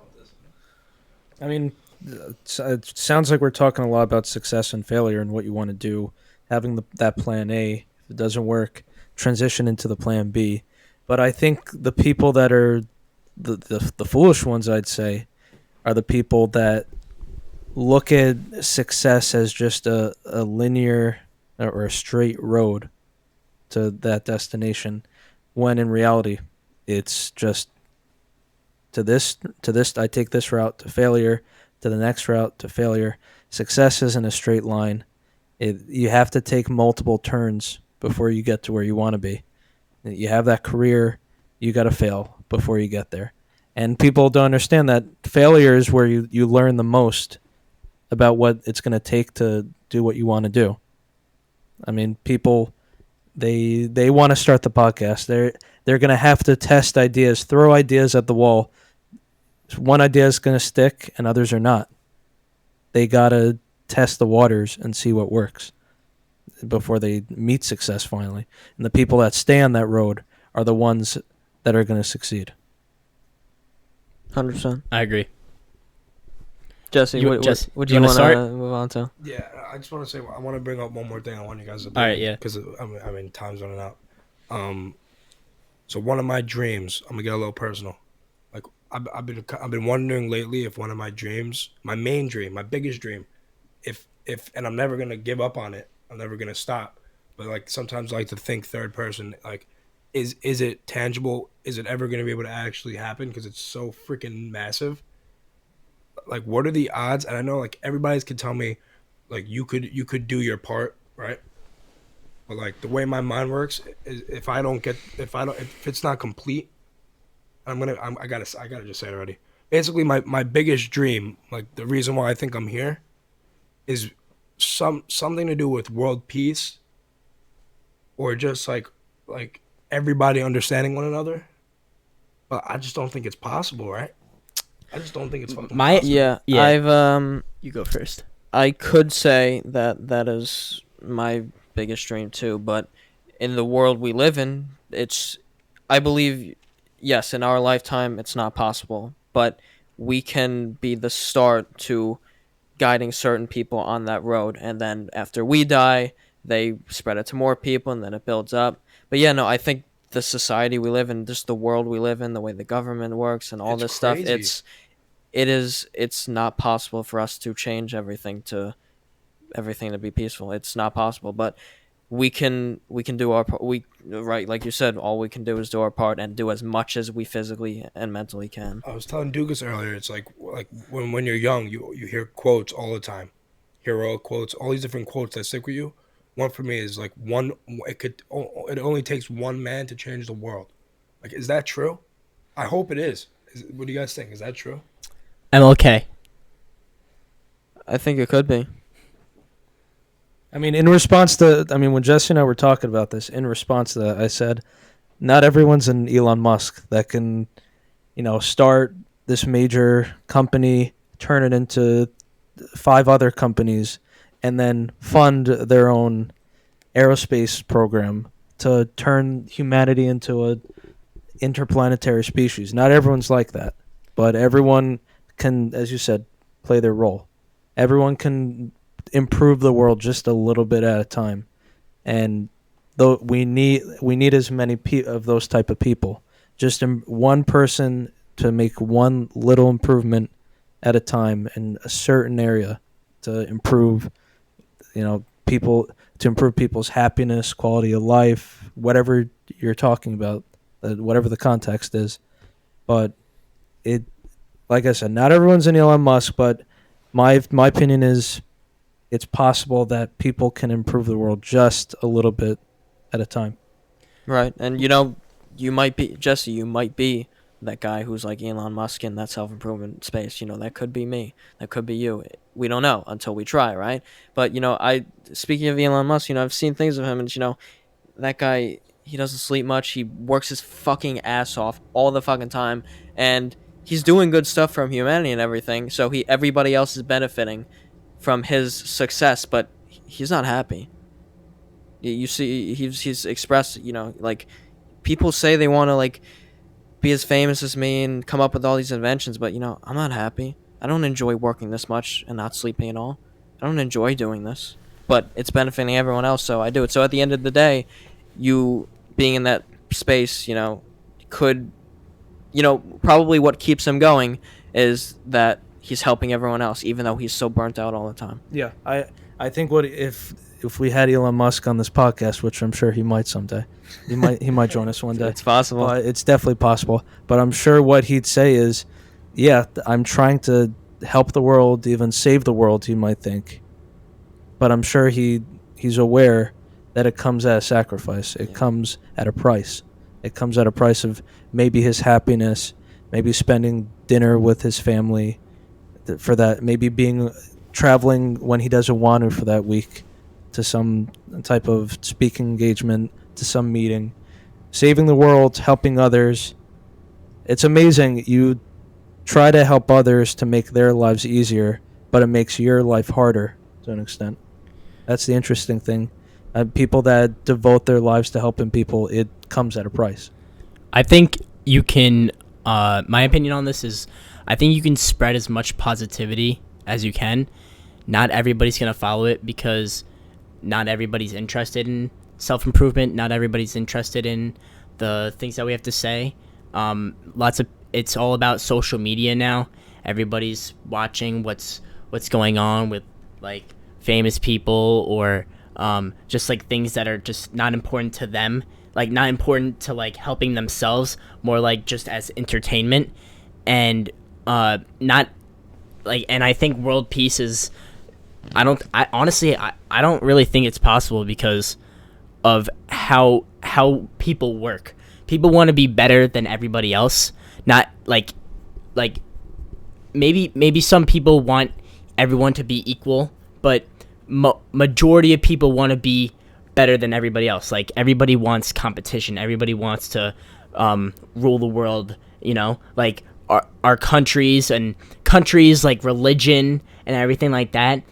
I mean, it sounds like we're talking a lot about success and failure and what you want to do. Having that plan A, if it doesn't work, transition into the plan B. But I think the people that are the foolish ones, I'd say, are the people that look at success as just a linear or a straight road to that destination, when in reality, it's just to this I take this route to failure, to the next route to failure. Success isn't a straight line. You have to take multiple turns before you get to where you want to be. You have that career, you got to fail before you get there. And people don't understand that failure is where you learn the most about what it's going to take to do what you want to do. I mean, people they want to start the podcast. They're going to have to test ideas, throw ideas at the wall. One idea is going to stick and others are not. They got to test the waters and see what works before they meet success finally. And the people that stay on that road are the ones that are going to succeed. 100%. I agree. Jesse, what do you you wanna want start? to move on to? Yeah, I just want to say, I want to bring up one more thing. I want you guys to. All right, yeah. Because I mean, time's running out. So one of my dreams, I'm gonna get a little personal. Like, I've been wondering lately if one of my dreams, my main dream, my biggest dream, if and I'm never gonna give up on it. I'm never gonna stop. But like, sometimes I like to think third person. Like, is it tangible? Is it ever gonna be able to actually happen? Because it's so freaking massive. Like, what are the odds? And I know, like, everybody's could tell me, like, you could do your part, right? But like, the way my mind works is, if it's not complete, I gotta just say it already. Basically, my biggest dream, like the reason why I think I'm here, is something to do with world peace, or just like everybody understanding one another. But I just don't think it's possible, right? I just don't think it's fucking possible. Yeah, Yeah. I've You go first. I could say that is my biggest dream too, but in the world we live in, I believe, yes, in our lifetime it's not possible, but we can be the start to guiding certain people on that road, and then after we die, they spread it to more people, and then it builds up. But yeah, no, I think the society we live in, just the world we live in, the way the government works and all It's this stuff, crazy. it's not possible for us to change everything to be peaceful. It's not possible. But we can do our part. We right, like you said, all we can do is do our part and do as much as we physically and mentally can. I was telling Dugas earlier, it's like when you're young, you hear quotes all the time, heroic quotes, all these different quotes that stick with you. One for me is like one. It only takes one man to change the world. Like, is that true? I hope it is. What do you guys think? Is that true? MLK. I think it could be. I mean, in response to, when Jesse and I were talking about this, in response to that, I said, not everyone's an Elon Musk that can, start this major company, turn it into 5 other companies, and then fund their own aerospace program to turn humanity into a interplanetary species. Not everyone's like that, but everyone can, as you said, play their role. Everyone can improve the world just a little bit at a time, and though we need as many of those type of people. Just one person to make one little improvement at a time in a certain area to improve, people, to improve people's happiness, quality of life, whatever you're talking about, whatever the context is. But it, like I said, not everyone's an Elon Musk, but my opinion is it's possible that people can improve the world just a little bit at a time. Right. And you might be Jesse, you might be that guy who's like Elon Musk in that self-improvement space. That could be me. That could be you. We don't know until we try, right? But I speaking of Elon Musk, I've seen things of him, and that guy, he doesn't sleep much. He works his fucking ass off all the fucking time, and he's doing good stuff from humanity and everything. So everybody else is benefiting from his success, but he's not happy. You see, he's expressed, like, people say they want to, like, be as famous as me and come up with all these inventions, but I'm not happy. I don't enjoy working this much and not sleeping at all. I don't enjoy doing this, but it's benefiting everyone else, so I do it. So at the end of the day, you being in that space, could, probably what keeps him going is that he's helping everyone else, even though he's so burnt out all the time. Yeah, I think what if we had Elon Musk on this podcast, which I'm sure he might someday, he might join us one day. It's possible. It's definitely possible. But I'm sure what he'd say is, yeah, I'm trying to help the world, even save the world. He might think, but I'm sure he's aware that it comes at a sacrifice. It comes at a price. It comes at a price of maybe his happiness, maybe spending dinner with his family. For that, maybe traveling when he doesn't want to for that week to some type of speaking engagement, to some meeting, saving the world, helping others. It's amazing. You try to help others to make their lives easier, but it makes your life harder to an extent. That's the interesting thing. People that devote their lives to helping people, it comes at a price. I think you can, my opinion on this is, I think you can spread as much positivity as you can. Not everybody's going to follow it because not everybody's interested in self-improvement. Not everybody's interested in the things that we have to say. It's all about social media now. Everybody's watching what's going on with, like, famous people or just like things that are just not important to them, like not important to like helping themselves, more like just as entertainment. And not like, and I think world peace is, I honestly don't really think it's possible because of how people work. People want to be better than everybody else. Not like maybe some people want everyone to be equal, but majority of people want to be better than everybody else. Like, everybody wants competition. Everybody wants to rule the world, like our countries like religion and everything like that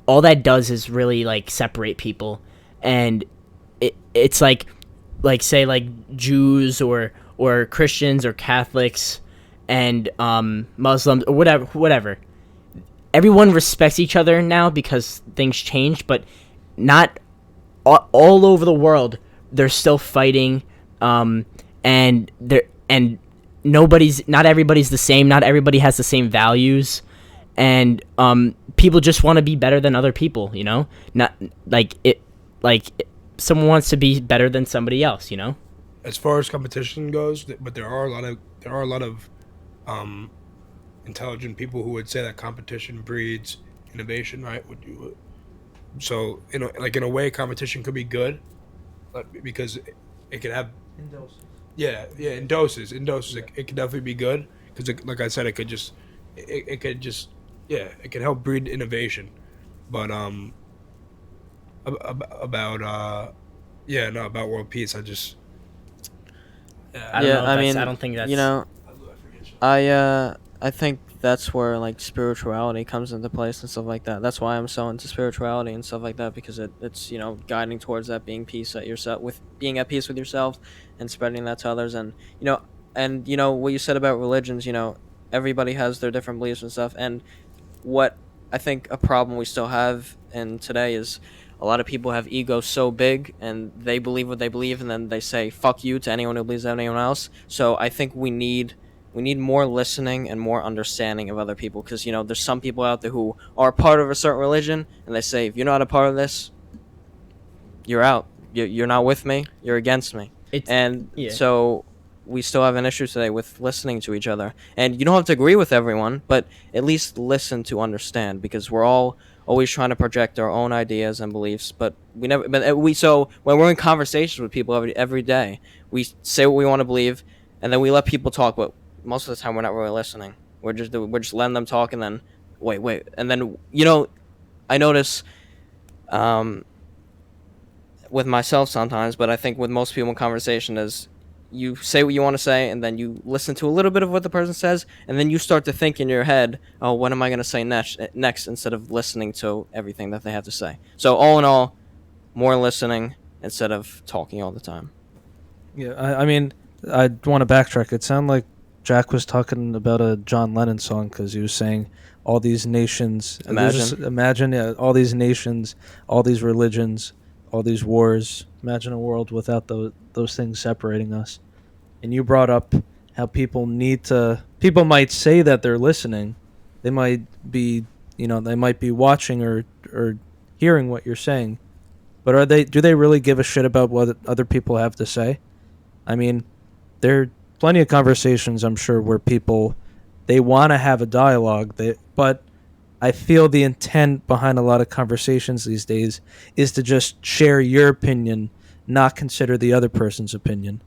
all that does is really like separate people. And it's like say like Jews or Christians or Catholics and Muslims or whatever. Everyone respects each other now because things changed, but not all over the world. They're still fighting, and not everybody's the same. Not everybody has the same values, and people just want to be better than other people. Not like it. like someone wants to be better than somebody else, you know? As far as competition goes, but there are a lot of um, intelligent people who would say that competition breeds innovation, right? Would you? So, like in a way, competition could be good, because it could have, yeah, in doses, it could definitely be good because, like I said, it could just, yeah, it could help breed innovation. But about yeah, no, about world peace, I just, I yeah, don't Yeah, know if I that's I mean, don't think you that's know, I think that's where like spirituality comes into place and stuff like that. That's why I'm so into spirituality and stuff like that, because it's guiding towards that being peace at yourself, with being at peace with yourself and spreading that to others. And what you said about religions, everybody has their different beliefs and stuff. And what I think a problem we still have in today is a lot of people have egos so big and they believe what they believe, and then they say fuck you to anyone who believes anyone else. So I think we need more listening and more understanding of other people, because there's some people out there who are part of a certain religion and they say if you're not a part of this, you're out. You're not with me. You're against me. it's And yeah. so we still have an issue today with listening to each other. And you don't have to agree with everyone, but at least listen to understand, because we're all always trying to project our own ideas and beliefs, but we never. But we so when we're in conversations with people every day, we say what we want to believe, and then we let people talk. But most of the time, we're not really listening. We're just letting them talk, and then wait, and then I notice. Um, with myself sometimes, but I think with most people in conversation is you say what you want to say, and then you listen to a little bit of what the person says, and then you start to think in your head, oh, what am I going to say next, instead of listening to everything that they have to say. So all in all, more listening instead of talking all the time. Yeah, I mean, I want to backtrack. It sounded like Jack was talking about a John Lennon song because he was saying all these nations. Imagine, yeah, all these nations, all these religions, all these wars. Imagine a world without those things separating us. And you brought up how people need to. People might say that they're listening. They might be, they might be watching or hearing what you're saying. But do they really give a shit about what other people have to say? I mean, there are plenty of conversations, I'm sure, where people they want to have a dialogue. But I feel the intent behind a lot of conversations these days is to just share your opinion, not consider the other person's opinion.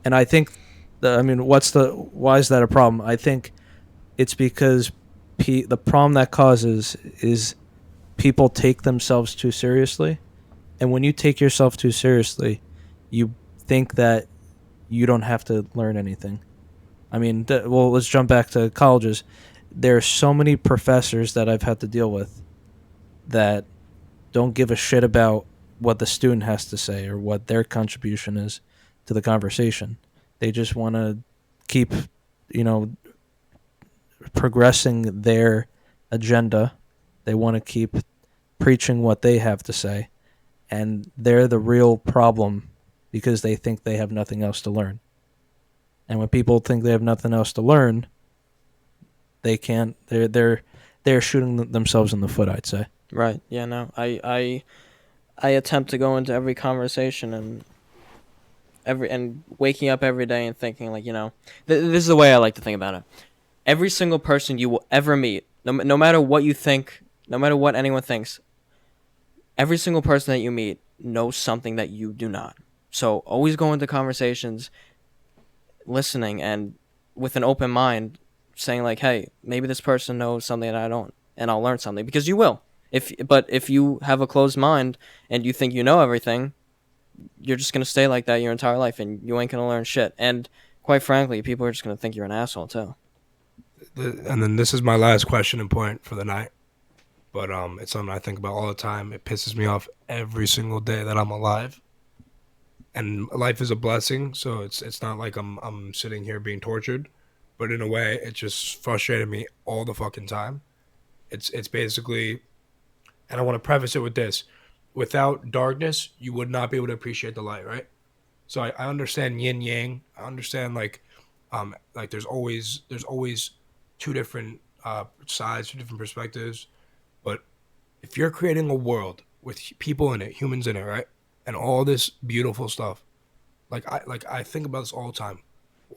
And I think, why is that a problem? I think it's because the problem that causes is people take themselves too seriously, and when you take yourself too seriously, you think that you don't have to learn anything. I mean, well, let's jump back to colleges. There are so many professors that I've had to deal with that don't give a shit about what the student has to say or what their contribution is to the conversation. They just want to keep, you know, progressing their agenda. They want to keep preaching what they have to say. And they're the real problem because they think they have nothing else to learn. And when people think they have nothing else to learn, they can't. They're shooting themselves in the foot, I'd say. Right. Yeah. No. I attempt to go into every conversation and waking up every day and thinking like this is the way I like to think about it. Every single person you will ever meet, no matter what you think, no matter what anyone thinks, every single person that you meet knows something that you do not. So always go into conversations listening and with an open mind, saying like, hey, maybe this person knows something that I don't, and I'll learn something, because you will. If you have a closed mind and you think you know everything, you're just gonna stay like that your entire life, and you ain't gonna learn shit. And quite frankly, people are just gonna think you're an asshole too. And then this is my last question and point for the night. But it's something I think about all the time. It pisses me off every single day that I'm alive. And life is a blessing, so it's not like I'm sitting here being tortured. But in a way, it just frustrated me all the fucking time. It's basically, and I want to preface it with this: without darkness, you would not be able to appreciate the light, right? So I understand yin yang. I understand like there's always two different sides, two different perspectives. But if you're creating a world with people in it, humans in it, right? And all this beautiful stuff. I think about this all the time.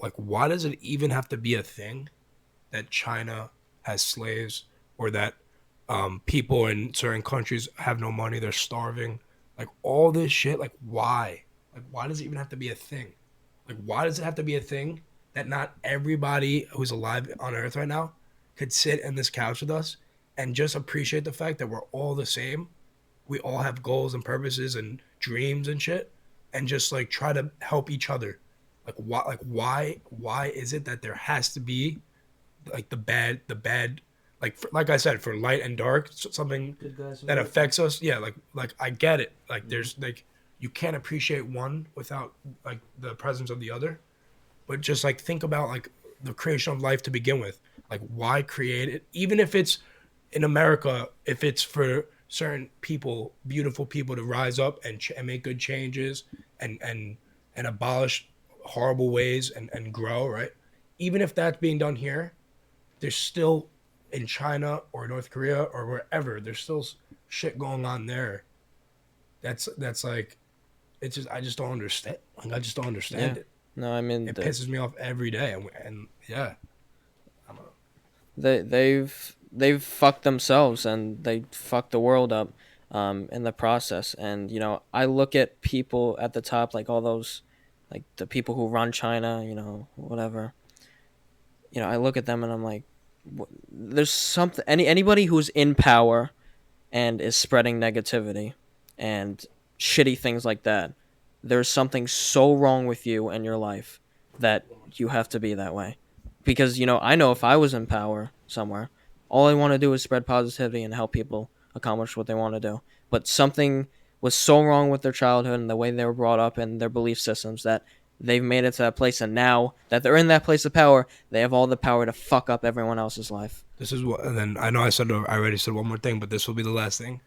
Like, why does it even have to be a thing that China has slaves, or that people in certain countries have no money, they're starving? Like, all this shit, like, why? Like, why does it even have to be a thing? Like, why does it have to be a thing that not everybody who's alive on Earth right now could sit in this couch with us and just appreciate the fact that we're all the same? We all have goals and purposes and dreams and shit, and just like try to help each other. Why is it that there has to be like the bad, like I said, for light and dark, something that affects us? Yeah, like I get it. Like there's like, you can't appreciate one without like the presence of the other. But just like think about like the creation of life to begin with. Like, why create it? Even if it's in America, if it's for certain people, beautiful people, to rise up and make good changes and abolish horrible ways and grow, right? Even if that's being done here, there's still, in China or North Korea or wherever, there's still shit going on there. That's like, it's just, I just don't understand. Like, I just don't understand it. No, I mean, It pisses me off every day, and yeah, I don't they've fucked themselves and they fucked the world up in the process. And you know, I look at people at the top, like all those, like the people who run China, you know, whatever. You know, I look at them and I'm like, there's something. Anybody who's in power and is spreading negativity and shitty things like that, there's something so wrong with you and your life that you have to be that way. Because, you know, I know if I was in power somewhere, all I want to do is spread positivity and help people accomplish what they want to do. But something was so wrong with their childhood and the way they were brought up and their belief systems that they've made it to that place. And now that they're in that place of power, they have all the power to fuck up everyone else's life. This is what, and then I know I already said one more thing, but this will be the last thing.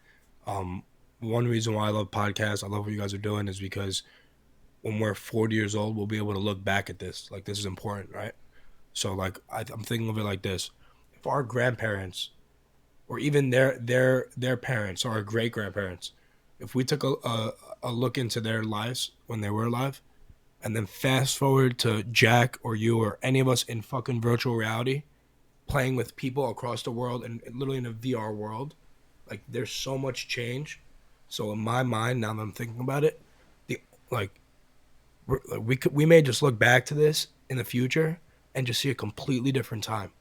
One reason why I love podcasts, I love what you guys are doing, is because when we're 40 years old, we'll be able to look back at this. Like, this is important, right? So, like, I'm thinking of it like this. If our grandparents, or even their parents, or our great-grandparents, if we took a look into their lives when they were alive, and then fast forward to Jack or you or any of us in fucking virtual reality, playing with people across the world and literally in a VR world, like, there's so much change. So in my mind, now that I'm thinking about it, we may just look back to this in the future and just see a completely different time.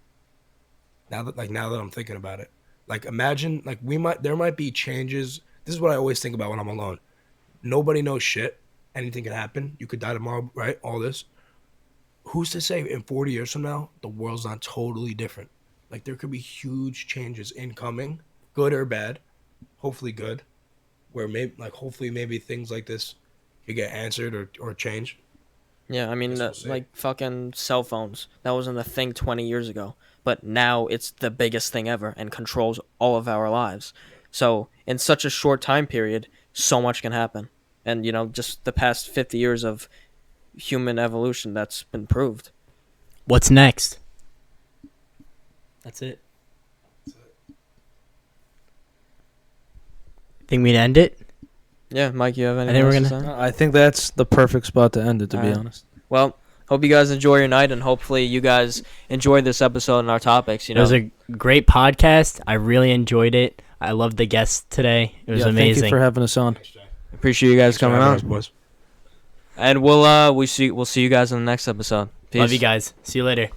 Now that I'm thinking about it, like, imagine, like, there might be changes. This is what I always think about when I'm alone. Nobody knows shit. Anything can happen. You could die tomorrow, right? All this. Who's to say in 40 years from now the world's not totally different? Like, there could be huge changes incoming, good or bad. Hopefully good. Where maybe things like this could get answered or changed. Yeah, I mean, like fucking cell phones. That wasn't a thing 20 years ago. But now it's the biggest thing ever and controls all of our lives. So in such a short time period, so much can happen. And, you know, just the past 50 years of human evolution, that's been proved. What's next? That's it. Think we'd end it? Yeah, Mike, you have think anything we're else to gonna- say? I think that's the perfect spot to end it, to be Alright. honest. Well, hope you guys enjoy your night, and hopefully you guys enjoyed this episode and our topics. You It know, was a great podcast. I really enjoyed it. I loved the guests today. It was amazing. Thank you for having us on. appreciate you guys coming on, Boys. and we'll see you guys in the next episode. Peace. Love you guys. See you later.